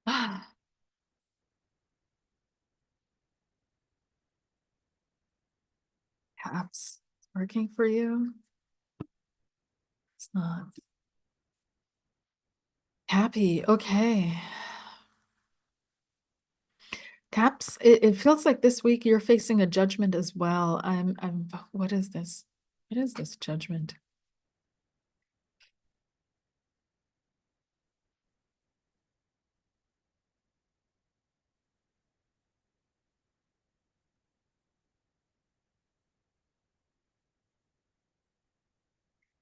[SPEAKER 1] Ah, Caps. It's working for you. It's not. Happy. Okay. Caps, it feels like this week you're facing a judgment as well. What is this? What is this judgment?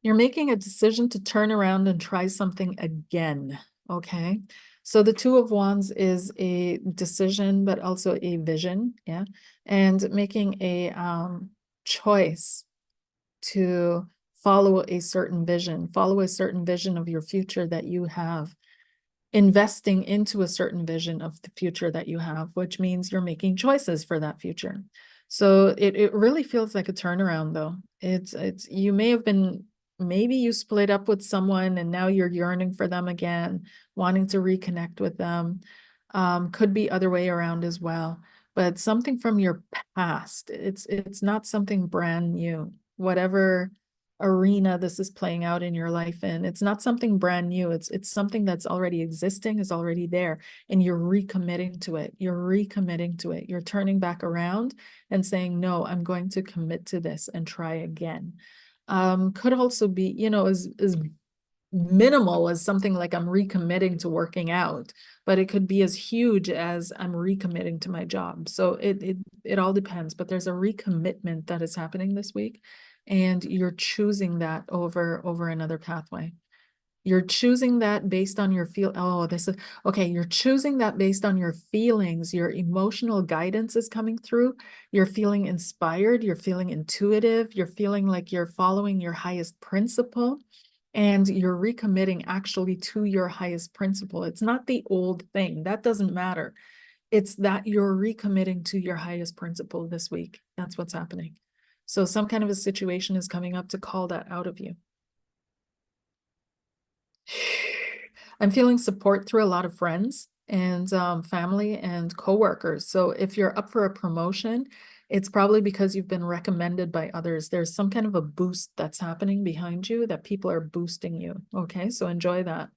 [SPEAKER 1] You're making a decision to turn around and try something again. Okay. So the Two of Wands is a decision, but also a vision. Yeah. And making a choice to follow a certain vision of your future that you have, investing into a certain vision of the future that you have, which means you're making choices for that future. So it really feels like a turnaround though. It's you may have been, maybe you split up with someone and now you're yearning for them again, wanting to reconnect with them. Could be other way around as well, but something from your past. It's not something brand new. Whatever arena this is playing out in your life in, it's not something brand new. It's something that's already existing, is already there, and you're recommitting to it. You're turning back around and saying, no, I'm going to commit to this and try again. Could also be, as minimal as something like I'm recommitting to working out, but it could be as huge as I'm recommitting to my job. So it all depends, but there's a recommitment that is happening this week, and you're choosing that over another pathway. You're choosing that based on your this is okay. You're choosing that based on your feelings. Your emotional guidance is coming through. You're feeling inspired. You're feeling intuitive. You're feeling like you're following your highest principle, and you're recommitting actually to your highest principle. It's not the old thing. That doesn't matter. It's that you're recommitting to your highest principle this week. That's what's happening. So some kind of a situation is coming up to call that out of you. I'm feeling support through a lot of friends and family and coworkers. So if you're up for a promotion, it's probably because you've been recommended by others. There's some kind of a boost that's happening behind you, that people are boosting you. Okay, so enjoy that.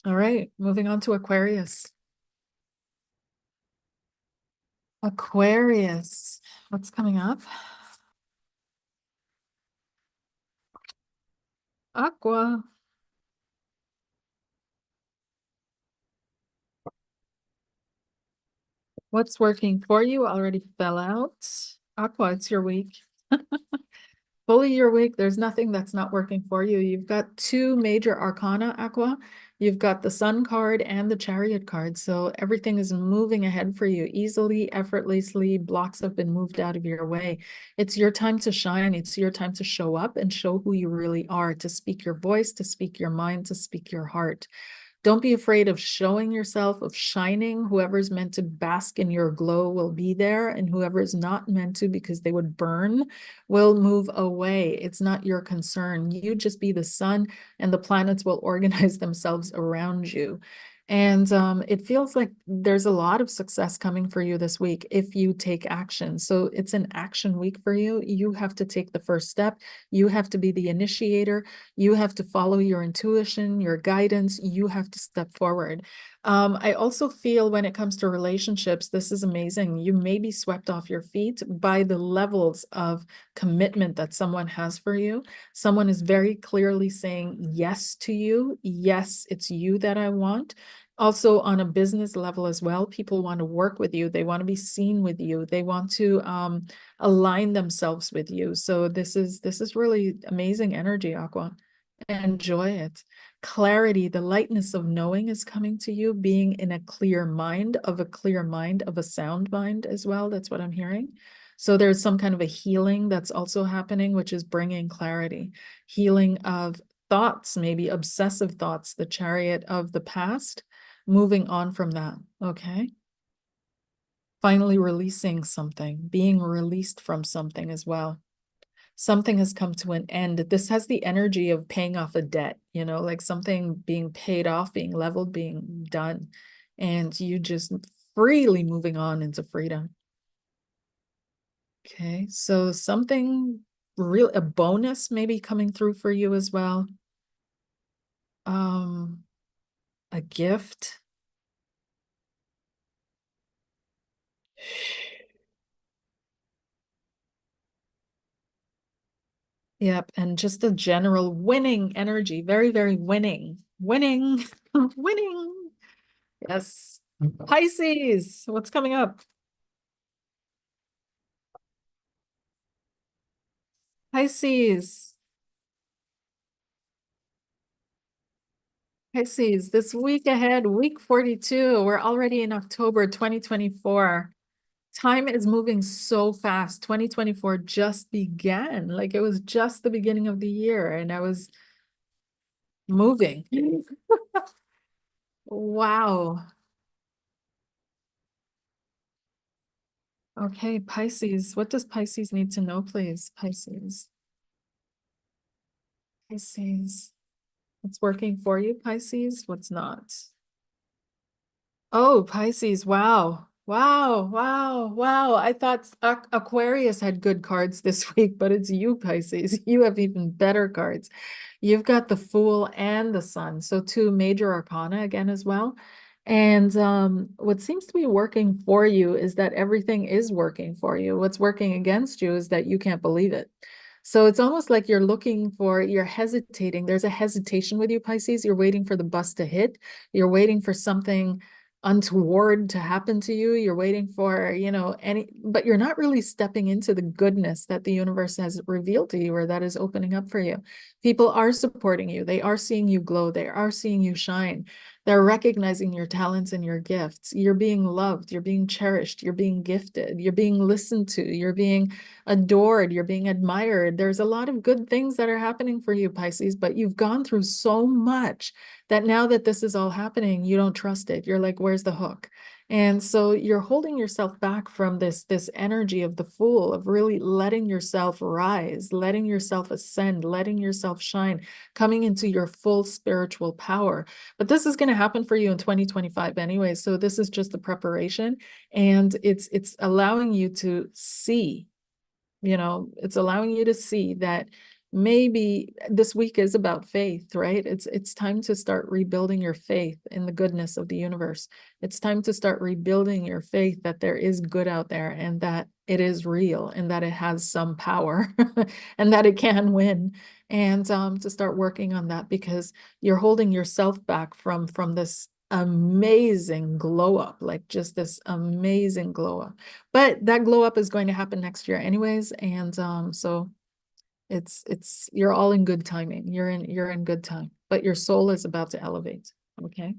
[SPEAKER 1] All right, moving on to Aquarius. Aquarius, what's coming up? Aqua. What's working for you already fell out. Aqua, it's your week. Fully your week. There's nothing that's not working for you. You've got two major arcana, Aqua. You've got the Sun card and the Chariot card. So everything is moving ahead for you easily, effortlessly. Blocks have been moved out of your way. It's your time to shine. It's your time to show up and show who you really are, to speak your voice, to speak your mind, to speak your heart. Don't be afraid of showing yourself, of shining. Whoever's meant to bask in your glow will be there, and whoever is not meant to because they would burn will move away. It's not your concern. You just be the sun, and the planets will organize themselves around you. And it feels like there's a lot of success coming for you this week if you take action. So it's an action week for you. You have to take the first step. You have to be the initiator. You have to follow your intuition, your guidance. You have to step forward. I also feel when it comes to relationships, this is amazing. You may be swept off your feet by the levels of commitment that someone has for you. Someone is very clearly saying yes to you. Yes, it's you that I want. Also, on a business level as well, people want to work with you. They want to be seen with you. They want to align themselves with you. So this is really amazing energy, Aqua. Enjoy it. Clarity, the lightness of knowing is coming to you, being in a clear mind, of a clear mind, of a sound mind as well. That's what I'm hearing. So there's some kind of a healing that's also happening, which is bringing clarity, healing of thoughts, maybe obsessive thoughts, the chariot of the past, moving on from that. Okay. Finally releasing something, being released from something as well. Something has come to an end. This has the energy of paying off a debt, like something being paid off, being leveled, being done, and you just freely moving on into freedom. Okay, so something real, a bonus maybe coming through for you as well. Um, a gift. Yep, and just a general winning energy, very, very winning, winning, winning. Yes. Pisces, what's coming up? Pisces. Pisces, this week ahead, week 42, we're already in October 2024. Time is moving so fast. 2024 just began. Like it was just the beginning of the year and I was moving. Wow. Okay, Pisces. What does Pisces need to know, please? Pisces. Pisces. What's working for you, Pisces? What's not? Oh, Pisces. Wow. Wow. Wow. Wow. I thought Aquarius had good cards this week, but it's you, Pisces. You have even better cards. You've got the Fool and the Sun. So two major arcana again as well. And what seems to be working for you is that everything is working for you. What's working against you is that you can't believe it. So it's almost like you're hesitating. There's a hesitation with you, Pisces. You're waiting for the bus to hit. You're waiting for something untoward to happen to you. You're waiting for, but you're not really stepping into the goodness that the universe has revealed to you or that is opening up for you. People are supporting you. They are seeing you glow. They are seeing you shine. They're recognizing your talents and your gifts. You're being loved. You're being cherished. You're being gifted. You're being listened to. You're being adored. You're being admired. There's a lot of good things that are happening for you, Pisces, but you've gone through so much that now that this is all happening, you don't trust it. You're like, where's the hook? And so you're holding yourself back from this energy of the Fool, of really letting yourself rise, letting yourself ascend, letting yourself shine, coming into your full spiritual power. But this is going to happen for you in 2025 anyway. So this is just the preparation, and it's allowing you to see, it's allowing you to see that maybe this week is about faith, right? It's time to start rebuilding your faith in the goodness of the universe. It's time to start rebuilding your faith that there is good out there and that it is real and that it has some power and that it can win. And to start working on that, because you're holding yourself back from this amazing glow up, like just this amazing glow up. But that glow up is going to happen next year anyways. And so it's you're all in good timing. You're in good time, but your soul is about to elevate. Okay.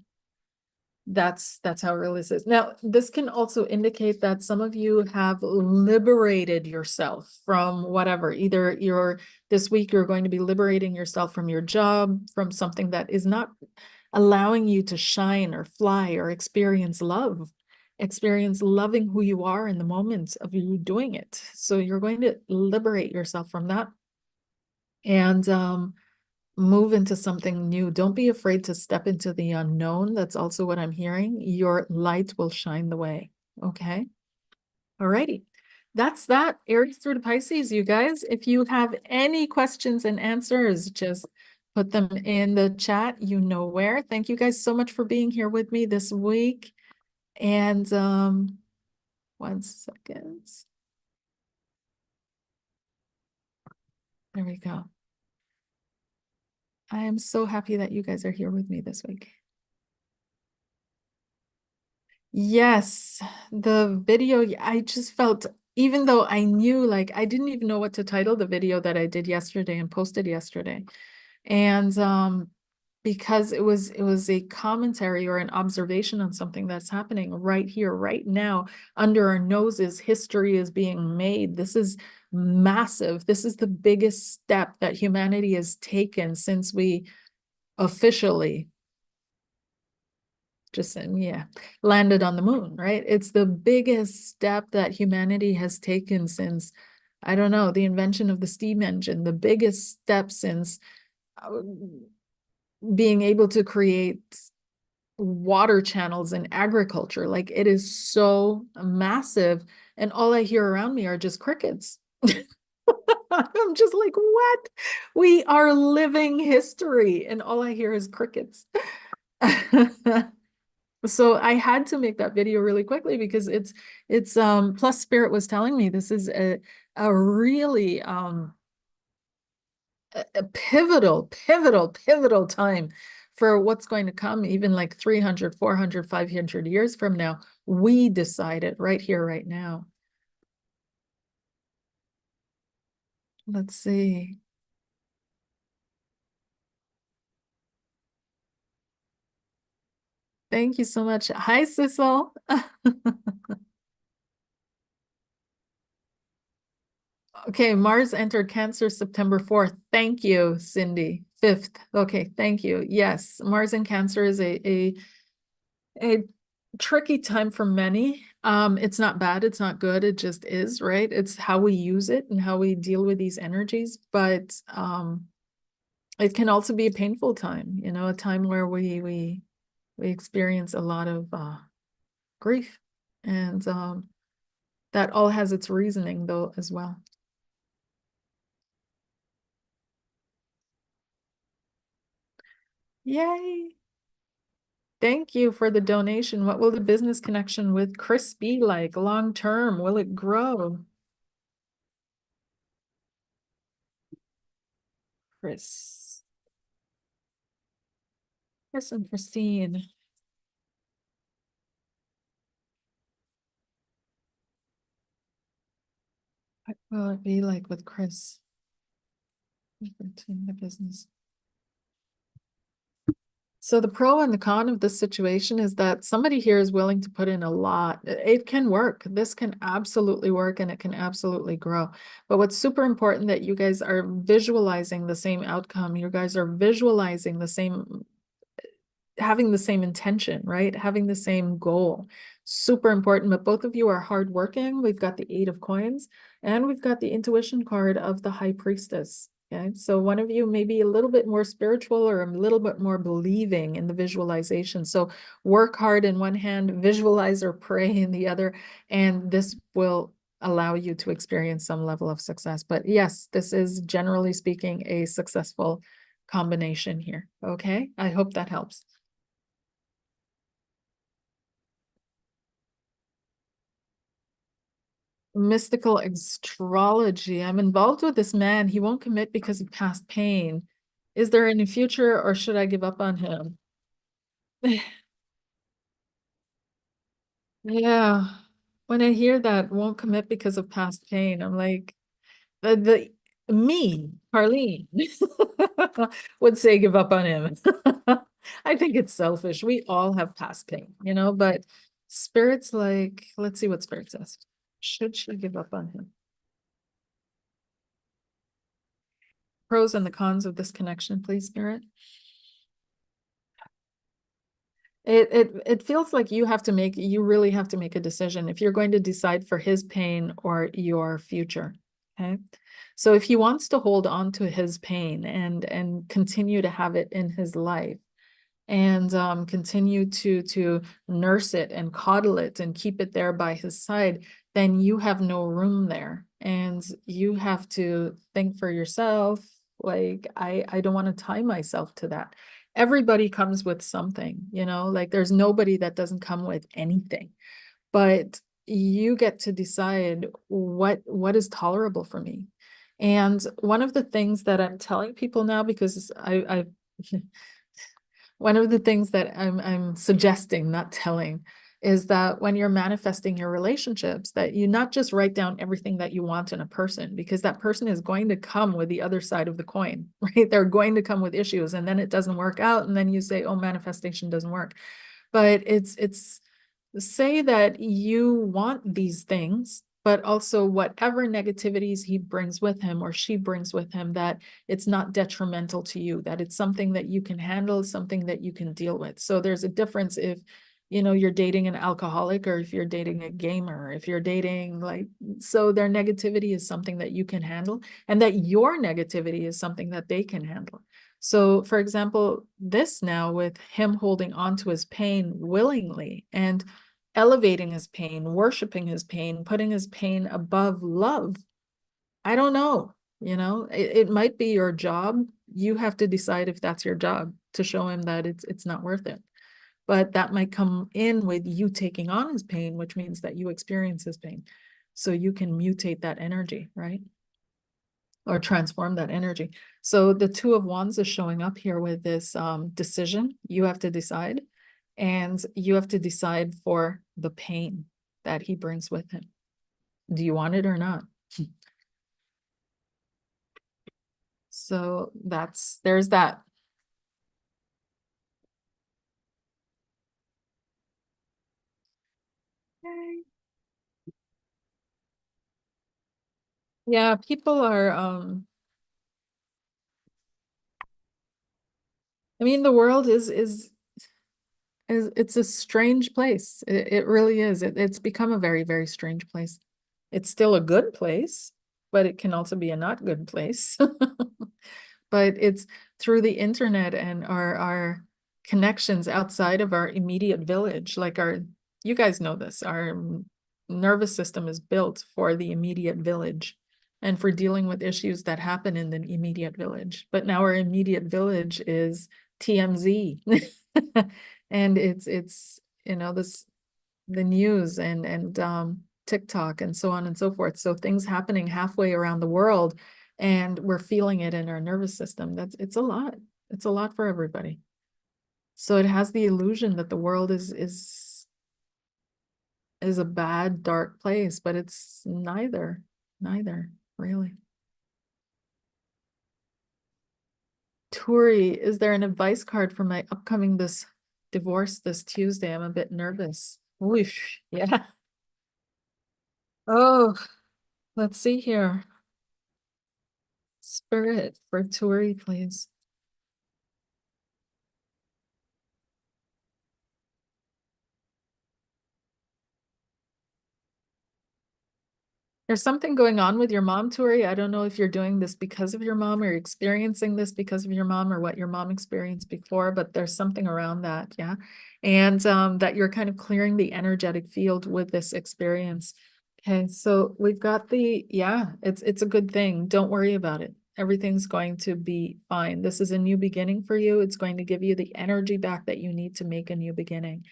[SPEAKER 1] That's how real this is. Now, this can also indicate that some of you have liberated yourself from whatever. Either you're this week you're going to be liberating yourself from your job, from something that is not allowing you to shine or fly or experience love, experience loving who you are in the moment of you doing it. So you're going to liberate yourself from that and move into something new. Don't be afraid to step into the unknown. That's also what I'm hearing. Your light will shine the way. Okay. All righty. That's that. Aries through to Pisces, you guys. If you have any questions and answers, just put them in the chat. You know where. Thank you guys so much for being here with me this week. And 1 second. There we go. I am so happy that you guys are here with me this week. Yes, the video, I just felt, even though I knew, like, I didn't even know what to title the video that I did yesterday and posted yesterday. And because it was a commentary or an observation on something that's happening right here, right now, under our noses. History is being made. This is massive. This is the biggest step that humanity has taken since we officially just yeah, landed on the moon, right? It's the biggest step that humanity has taken since, I don't know, the invention of the steam engine, the biggest step since being able to create water channels in agriculture. Like, it is so massive, and all I hear around me are just crickets. I'm just like, what? We are living history, and all I hear is crickets. So I had to make that video really quickly because it's plus Spirit was telling me this is a really a pivotal time for what's going to come, even like 300, 400, 500 years from now. We decide it right here, right now. Let's see. Thank you so much. Hi, Sissel. Okay, Mars entered Cancer September 4th. Thank you, Cindy. 5th. Okay, thank you. Yes, Mars in Cancer is a tricky time for many. It's not bad, it's not good, it just is, right? It's how we use it and how we deal with these energies. But it can also be a painful time, you know, a time where we experience a lot of grief. And that all has its reasoning though as well. Yay. Thank you for the donation. What will the business connection with Chris be like long term? Will it grow? Chris. Chris and Christine. What will it be like with Chris? The business. So the pro and the con of this situation is that somebody here is willing to put in a lot. It can work. This can absolutely work, and it can absolutely grow. But what's super important that you guys are visualizing the same outcome. You guys are visualizing the same, having the same intention, right? Having the same goal. Super important. But both of you are hardworking. We've got the 8 of Coins, and we've got the intuition card of the High Priestess. Okay, so one of you may be a little bit more spiritual or a little bit more believing in the visualization. So work hard in one hand, visualize or pray in the other, and this will allow you to experience some level of success. But yes, this is generally speaking a successful combination here. Okay, I hope that helps. Mystical astrology. I'm involved with this man. He won't commit because of past pain. Is there any future or should I give up on him? Yeah. When I hear that won't commit because of past pain, I'm like, me, Karleen, would say give up on him. I think it's selfish. We all have past pain, but Spirit's like, let's see what Spirit says. Should she give up on him? Pros and the cons of this connection, please, Spirit. It feels like you really have to make a decision if you're going to decide for his pain or your future. Okay. So if he wants to hold on to his pain and continue to have it in his life, and continue to nurse it and coddle it and keep it there by his side, then you have no room there. And you have to think for yourself, like, I don't want to tie myself to that. Everybody comes with something, like there's nobody that doesn't come with anything. But you get to decide what is tolerable for me. And one of the things that I'm telling people now, because I one of the things that I'm suggesting, not telling, is that when you're manifesting your relationships, that you not just write down everything that you want in a person, because that person is going to come with the other side of the coin, right? They're going to come with issues, and then it doesn't work out, and then you say, oh, manifestation doesn't work. But it's say that you want these things, but also whatever negativities he brings with him or she brings with him, that it's not detrimental to you, that it's something that you can handle, something that you can deal with. So there's a difference if, you're dating an alcoholic or if you're dating a gamer, if you're dating so their negativity is something that you can handle, and that your negativity is something that they can handle. So, for example, this now with him holding on to his pain willingly and elevating his pain, worshiping his pain, putting his pain above love. I don't know, it might be your job. You have to decide if that's your job, to show him that it's not worth it. But that might come in with you taking on his pain, which means that you experience his pain. So you can mutate that energy, right? Or transform that energy. So the Two of Wands is showing up here with this decision. You have to decide, and you have to decide for the pain that he brings with him. Do you want it or not? So there's that. Okay. Yeah, people are I mean, the world is it's a strange place. It really is. It's become a very, very strange place. It's still a good place, but it can also be a not good place. But it's through the internet and our connections outside of our immediate village, like you guys know this, our nervous system is built for the immediate village and for dealing with issues that happen in the immediate village. But now our immediate village is TMZ. And it's the news and TikTok and so on and so forth. So things happening halfway around the world, and we're feeling it in our nervous system. It's a lot. It's a lot for everybody. So it has the illusion that the world is a bad, dark place, but it's neither really. Turi, is there an advice card for my upcoming divorce this Tuesday? I'm a bit nervous. Whoosh, yeah. Oh, let's see here. Spirit for Turi, please. There's something going on with your mom, Turi. I don't know if you're doing this because of your mom or experiencing this because of your mom or what your mom experienced before, but there's something around that, yeah. And that you're kind of clearing the energetic field with this experience. Okay, so we've got yeah, it's a good thing. Don't worry about it. Everything's going to be fine. This is a new beginning for you. It's going to give you the energy back that you need to make a new beginning.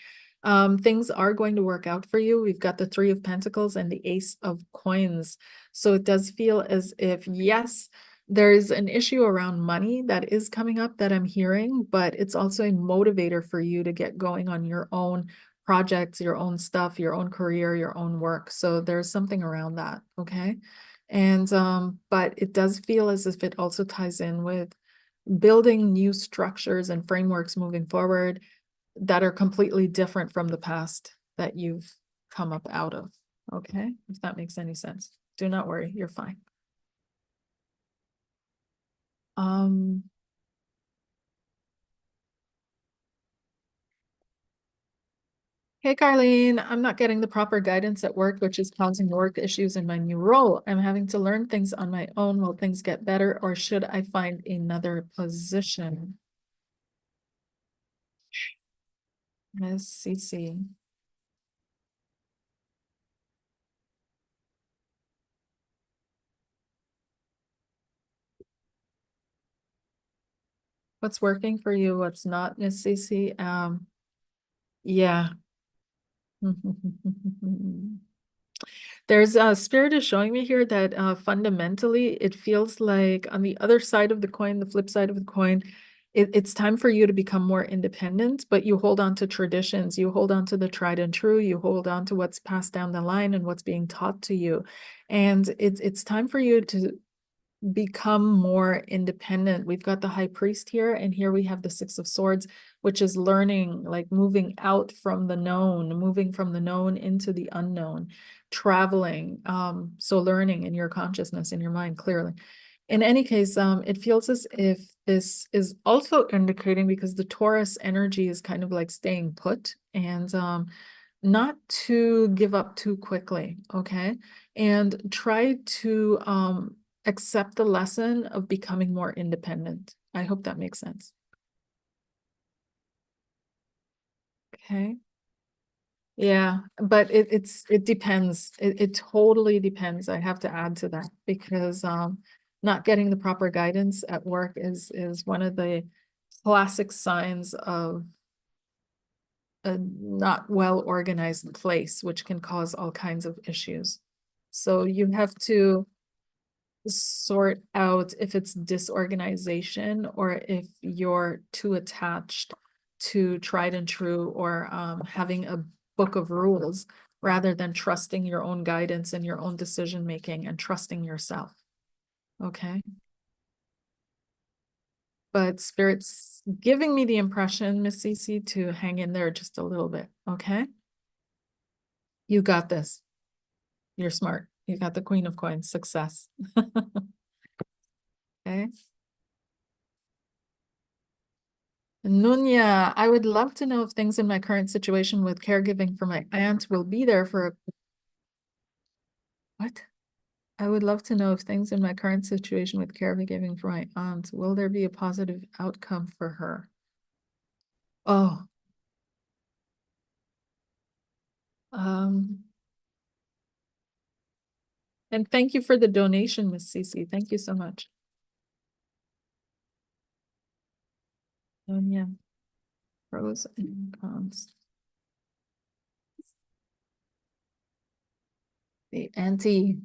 [SPEAKER 1] Things are going to work out for you. We've got the Three of Pentacles and the Ace of Coins. So it does feel as if, yes, there's an issue around money that is coming up that I'm hearing, but it's also a motivator for you to get going on your own projects, your own stuff, your own career, your own work. So there's something around that, okay? And but it does feel as if it also ties in with building new structures and frameworks moving forward that are completely different from the past that you've come up out of. Okay, if that makes any sense. Do not worry, you're fine. Um, Hey, Karleen, I'm not getting the proper guidance at work, which is causing work issues in my new role. I'm having to learn things on my own. Will things get better, or should I find another position? Miss CC. What's working for you? What's not, Miss CC? Yeah. There's a spirit is showing me here that fundamentally it feels like on the other side of the coin, the flip side of the coin, it's time for you to become more independent, but you hold on to traditions, you hold on to the tried and true, you hold on to what's passed down the line and what's being taught to you. And it's time for you to become more independent. We've got the high priest here, and here we have the Six of Swords, which is learning, like moving out from the known, moving from the known into the unknown, traveling. So learning in your consciousness, in your mind, clearly. In any case, it feels as if this is also indicating, because the Taurus energy is kind of like staying put and not to give up too quickly, okay? And try to accept the lesson of becoming more independent. I hope that makes sense. Okay. Yeah, but it depends. It totally depends. I have to add to that because not getting the proper guidance at work is one of the classic signs of a not well organized place, which can cause all kinds of issues. So you have to sort out if it's disorganization or if you're too attached to tried and true, or having a book of rules rather than trusting your own guidance and your own decision making and trusting yourself. Okay. But spirit's giving me the impression, Miss Cece, to hang in there just a little bit. Okay. You got this. You're smart. You got the Queen of Coins. Success. Okay. Nunya, I would love to know if things in my current situation with caregiving for my aunt will be there for what? I would love to know if things in my current situation with caregiving for my aunt, will there be a positive outcome for her? Oh, um, and thank you for the donation, Miss Cece. Thank you so much. Nunya, pros and cons. The auntie.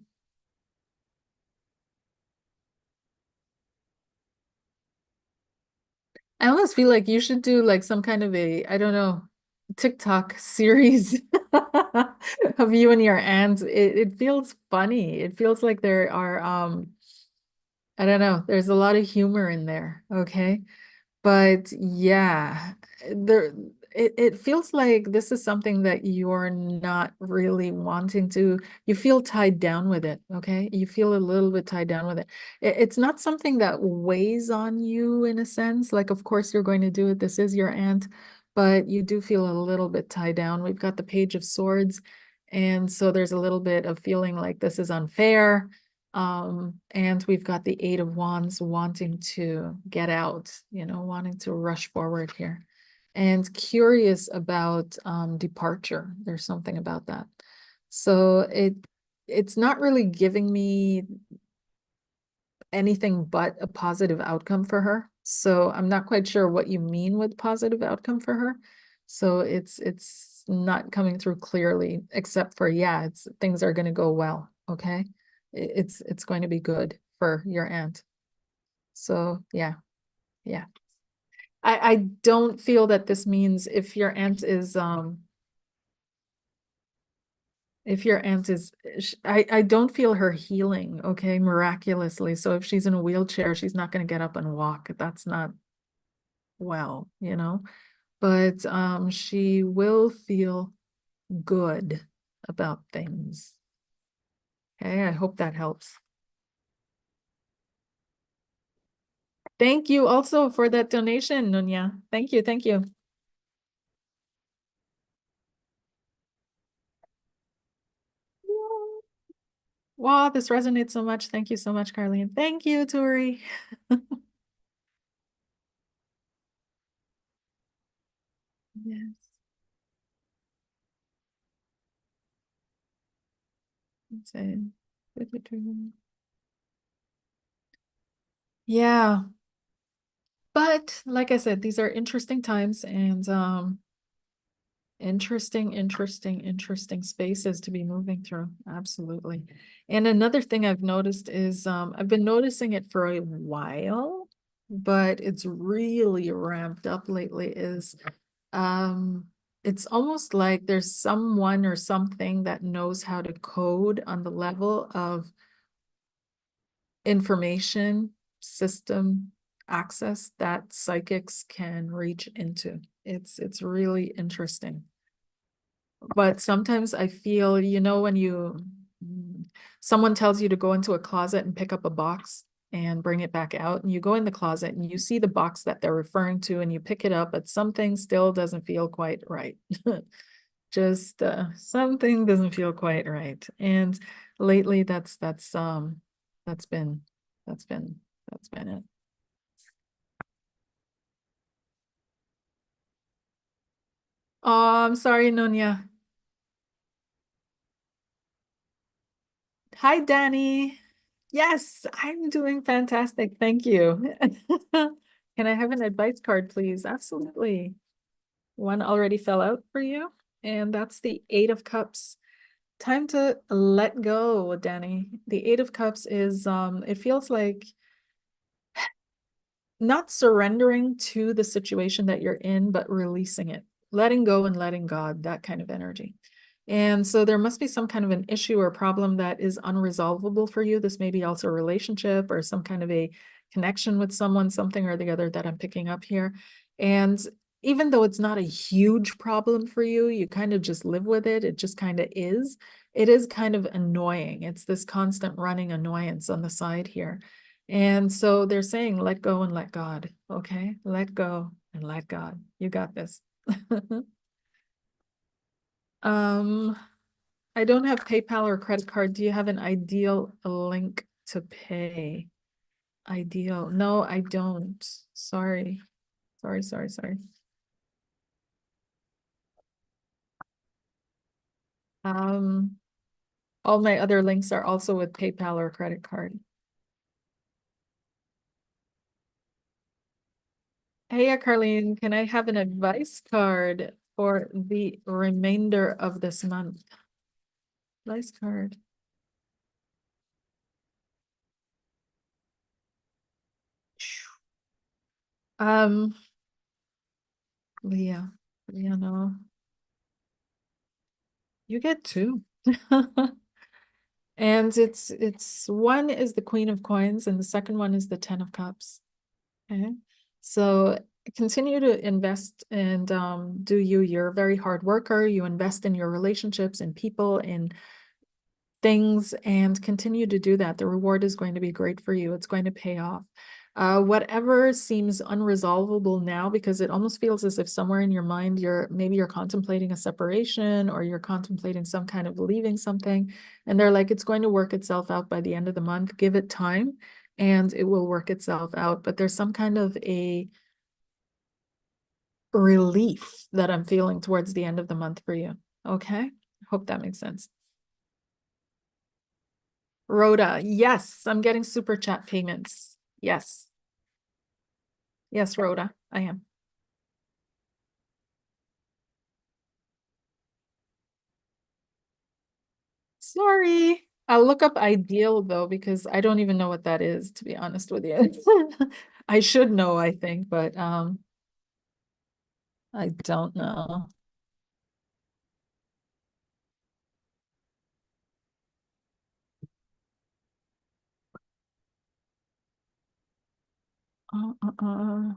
[SPEAKER 1] I almost feel like you should do like some kind of a, I don't know, TikTok series of you and your aunt. It feels funny. It feels like there are I don't know, there's a lot of humor in there, okay? But yeah, there it feels like this is something that you're not really wanting to, you feel tied down with it, okay? You feel a little bit tied down with it. It's not something that weighs on you in a sense. Like, of course, you're going to do it. This is your aunt, but you do feel a little bit tied down. We've got the Page of Swords, and so there's a little bit of feeling like this is unfair. And we've got the Eight of Wands wanting to get out, you know, wanting to rush forward here and curious about departure. There's something about that. So it's not really giving me anything but a positive outcome for her. So I'm not quite sure what you mean with positive outcome for her. So it's not coming through clearly, except for, yeah, it's things are going to go well. Okay. It's going to be good for your aunt. So yeah, yeah. I don't feel that this means if your aunt is, I don't feel her healing, okay, miraculously. So if she's in a wheelchair, she's not going to get up and walk. That's not well, you know, but she will feel good about things. Okay, I hope that helps. Thank you also for that donation, Nunya. Thank you, thank you. Wow, this resonates so much. Thank you so much, Karleen. Thank you, Tori. Yes. It's a- Yeah, but like I said, these are interesting times and interesting spaces to be moving through. Absolutely. And another thing I've noticed is I've been noticing it for a while, but it's really ramped up lately is um it's almost like there's someone or something that knows how to code on the level of information system access that psychics can reach into. It's really interesting. But sometimes I feel, when someone tells you to go into a closet and pick up a box and bring it back out, and you go in the closet and you see the box that they're referring to and you pick it up, but something still doesn't feel quite right. Just something doesn't feel quite right. And lately that's been that's been that's been it. Oh, I'm sorry, Nunya. Hi, Danny. Yes, I'm doing fantastic. Thank you. Can I have an advice card, please? Absolutely. One already fell out for you, and that's the Eight of Cups. Time to let go, Danny. The Eight of Cups is it feels like not surrendering to the situation that you're in, but releasing it, letting go and letting God, that kind of energy. And so there must be some kind of an issue or problem that is unresolvable for you. This may be also a relationship or some kind of a connection with someone, something or the other that I'm picking up here. And even though it's not a huge problem for you, you kind of just live with it. It just kind of is. It is kind of annoying. It's this constant running annoyance on the side here. And so they're saying, let go and let God. Okay. Let go and let God. You got this. um, I don't have PayPal or credit card. Do you have an ideal link to pay? Ideal. No, I don't. Sorry. Sorry. Um, all my other links are also with PayPal or credit card. Hey, Karleen, can I have an advice card for the remainder of this month? Advice card. Um, Leah, no, you get two. And it's one is the Queen of Coins and the second one is the Ten of Cups. Okay. So continue to invest and do you. You're a very hard worker. You invest in your relationships and people, in things, and continue to do that. The reward is going to be great for you. It's going to pay off. Whatever seems unresolvable now, because it almost feels as if somewhere in your mind, maybe you're contemplating a separation or you're contemplating some kind of leaving something. And they're like, it's going to work itself out by the end of the month. Give it time and it will work itself out. But there's some kind of a relief that I'm feeling towards the end of the month for you. Okay. Hope that makes sense. Rhoda, yes, I'm getting super chat payments. Yes. Yes, Rhoda, I am. Sorry. I'll look up ideal though, because I don't even know what that is, to be honest with you. I should know, I think, but I don't know. Uh, uh, uh.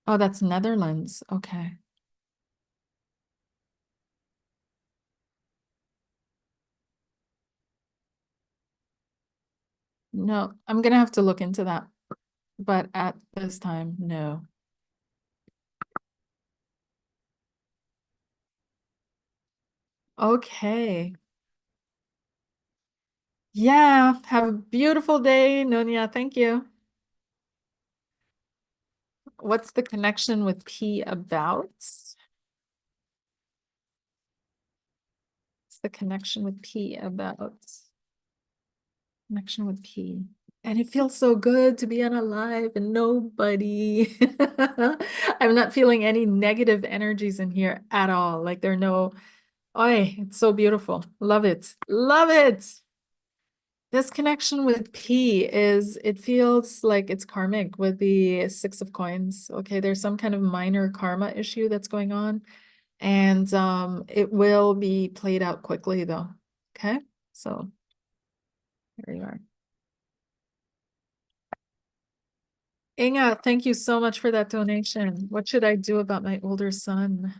[SPEAKER 1] Oh, that's Netherlands. Okay. No, I'm gonna have to look into that. But at this time, no. Okay. Yeah, have a beautiful day, Nunya. Thank you. What's the connection with P about? What's the connection with P about? Connection with P. And it feels so good to be unalive and nobody. I'm not feeling any negative energies in here at all. Like there are no, oi, it's so beautiful. Love it. Love it. This connection with P is, it feels like it's karmic with the Six of Coins. Okay, there's some kind of minor karma issue that's going on. And it will be played out quickly though. Okay, so there you are. Inga, thank you so much for that donation. What should I do about my older son?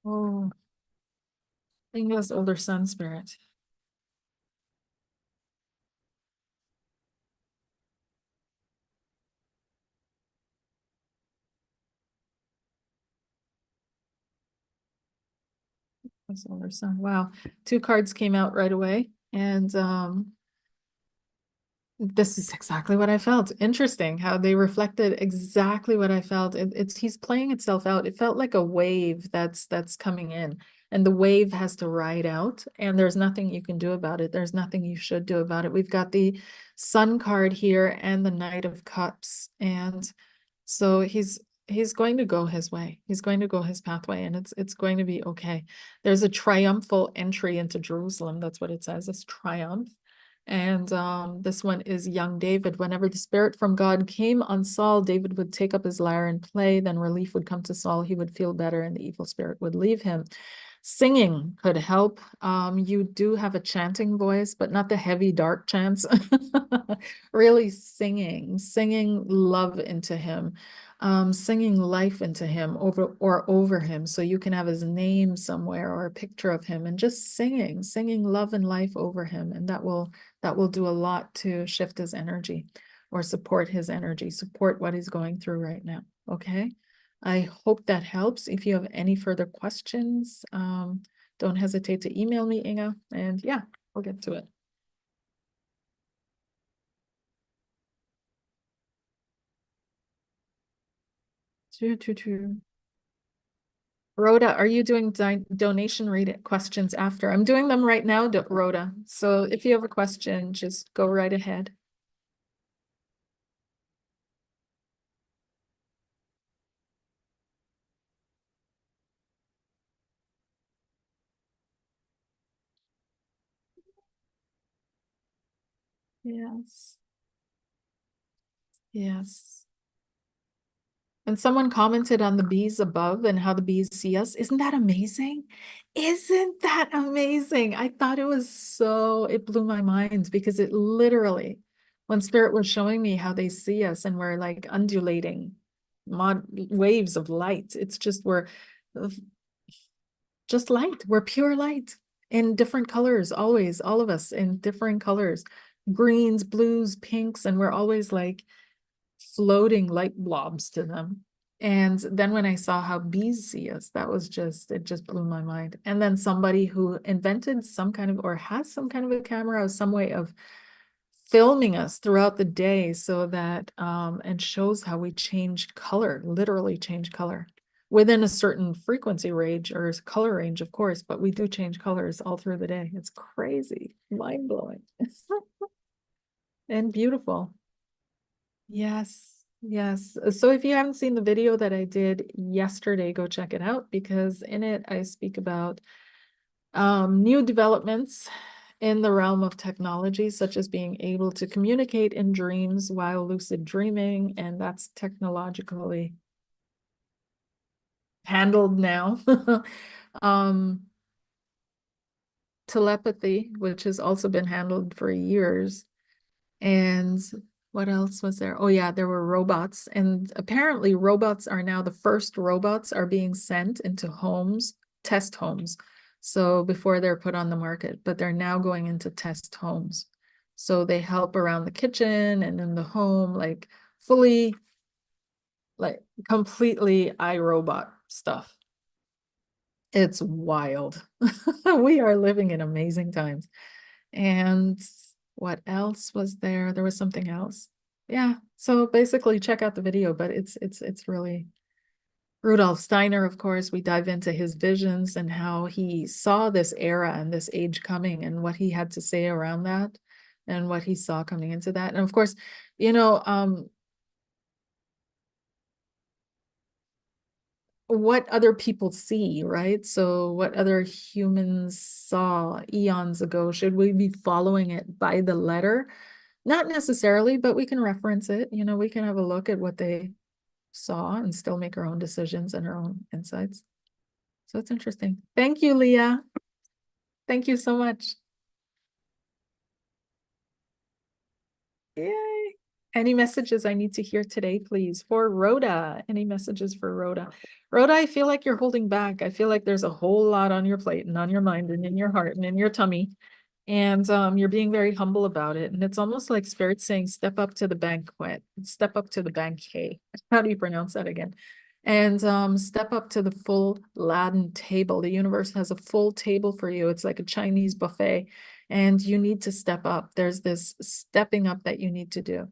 [SPEAKER 1] Oh, Inga's older son spirit. His older son. Wow. Two cards came out right away. And this is exactly what I felt. Interesting how they reflected exactly what I felt. It's he's playing itself out. It felt like a wave that's coming in, and the wave has to ride out, and there's nothing you can do about it. There's nothing you should do about it. We've got the Sun card here and the Knight of Cups, and so he's going to go his way. He's going to go his pathway, and it's going to be okay. There's a triumphal entry into Jerusalem. That's what it says. It's triumph. And this one is young David. Whenever the spirit from God came on Saul, David would take up his lyre and play. Then relief would come to Saul. He would feel better, and the evil spirit would leave him. Singing could help. You do have a chanting voice, but not the heavy, dark chants. Really singing love into him, singing life into him over him, so you can have his name somewhere or a picture of him, and just singing love and life over him, and that will do a lot to shift his energy or support his energy, support what he's going through right now. Okay. I hope that helps. If you have any further questions, don't hesitate to email me, Inga, and yeah, we'll get to it. True. Rhoda, are you doing donation read questions after? I'm doing them right now, Rhoda. So if you have a question, just go right ahead. Yes. Yes. And someone commented on the bees above and how the bees see us. Isn't that amazing? Isn't that amazing? I thought it was so, it blew my mind because it literally, when Spirit was showing me how they see us and we're like undulating waves of light, it's just, we're just light. We're pure light in different colors, always, all of us in different colors, greens, blues, pinks, and we're always like floating light blobs to them. And then when I saw how bees see us, that was just, it just blew my mind. And then somebody who invented some kind of, or has some kind of a camera or some way of filming us throughout the day so that, and shows how we change color, literally change color. within a certain frequency range or color range, of course, but we do change colors all through the day. It's crazy, mind-blowing, and beautiful. Yes, yes. So if you haven't seen the video that I did yesterday, go check it out, because in it I speak about new developments in the realm of technology, such as being able to communicate in dreams while lucid dreaming, and that's technologically handled now. Um, telepathy, which has also been handled for years. And what else was there? Oh yeah, there were robots. And apparently robots are now, the first robots are being sent into homes, test homes. So before they're put on the market, but they're now going into test homes. So they help around the kitchen and in the home, like fully, like completely iRobot stuff. It's wild. We are living in amazing times. And what else was there? There was something else. Yeah. So basically check out the video, but it's really Rudolf Steiner, of course. We dive into his visions and how he saw this era and this age coming and what he had to say around that and what he saw coming into that. And of course, you know, what other people see, right? So what other humans saw eons ago, should we be following it by the letter? Not necessarily, but we can reference it. You know, we can have a look at what they saw and still make our own decisions and our own insights. So it's interesting. Thank you, Leah. Thank you so much. Yay. Any messages I need to hear today, please? For Rhoda, any messages for Rhoda? Rhoda, I feel like you're holding back. I feel like there's a whole lot on your plate and on your mind and in your heart and in your tummy. And you're being very humble about it. And it's almost like Spirit saying, step up to the banquet, step up to the banquet. How do you pronounce that again? And step up to the full laden table. The universe has a full table for you. It's like a Chinese buffet, and you need to step up. There's this stepping up that you need to do.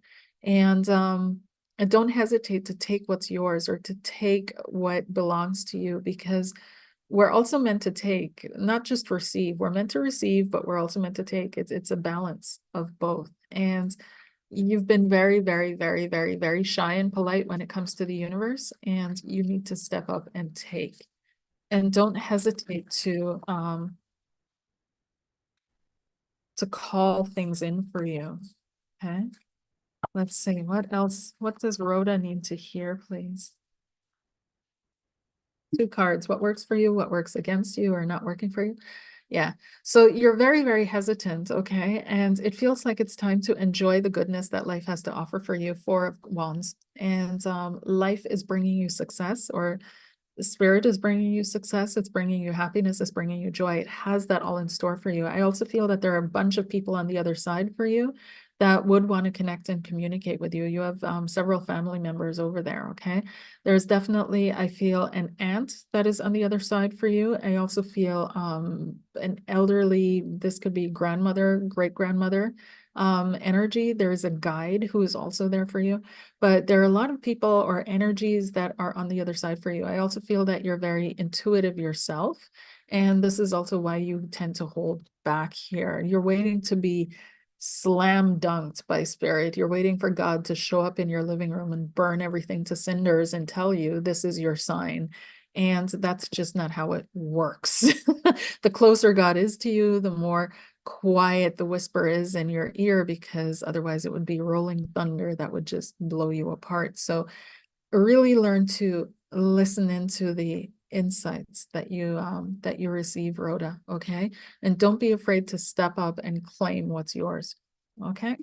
[SPEAKER 1] And don't hesitate to take what's yours or to take what belongs to you, because we're also meant to take, not just receive. We're meant to receive, but we're also meant to take. It's a balance of both. And you've been very, very, very, very, very shy and polite when it comes to the universe, and you need to step up and take. And don't hesitate to call things in for you. Okay. Let's see, what else? What does Rhoda need to hear, please? Two cards. What works for you? What works against you or not working for you? Yeah. So you're very, very hesitant. Okay. And it feels like it's time to enjoy the goodness that life has to offer for you. Four of Wands. And life is bringing you success, or the spirit is bringing you success. It's bringing you happiness. It's bringing you joy. It has that all in store for you. I also feel that there are a bunch of people on the other side for you that would want to connect and communicate with you. You have several family members over there. Okay. There's definitely, I feel, an aunt that is on the other side for you. I also feel an elderly, this could be grandmother, great grandmother energy. There's a guide who is also there for you. But there are a lot of people or energies that are on the other side for you. I also feel that you're very intuitive yourself. And this is also why you tend to hold back here. You're waiting to be slam dunked by spirit. You're waiting for God to show up in your living room and burn everything to cinders and tell you this is your sign. And that's just not how it works. The closer God is to you, the more quiet the whisper is in your ear, because otherwise it would be rolling thunder that would just blow you apart. So really learn to listen into the insights that you receive, Rhoda. Okay. And don't be afraid to step up and claim what's yours. Okay.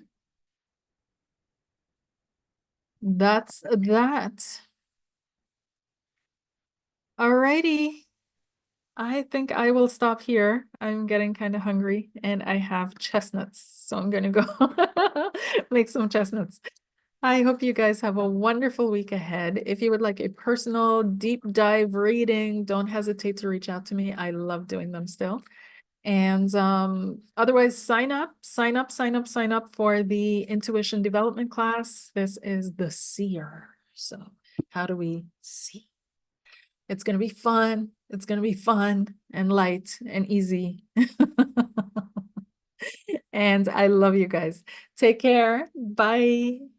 [SPEAKER 1] That's that. Alrighty. I think I will stop here. I'm getting kind of hungry and I have chestnuts, so I'm gonna go make some chestnuts. I hope you guys have a wonderful week ahead. If you would like a personal deep dive reading, don't hesitate to reach out to me. I love doing them still. And otherwise, sign up for the intuition development class. This is the seer. So how do we see? It's going to be fun. It's going to be fun and light and easy. And I love you guys. Take care. Bye.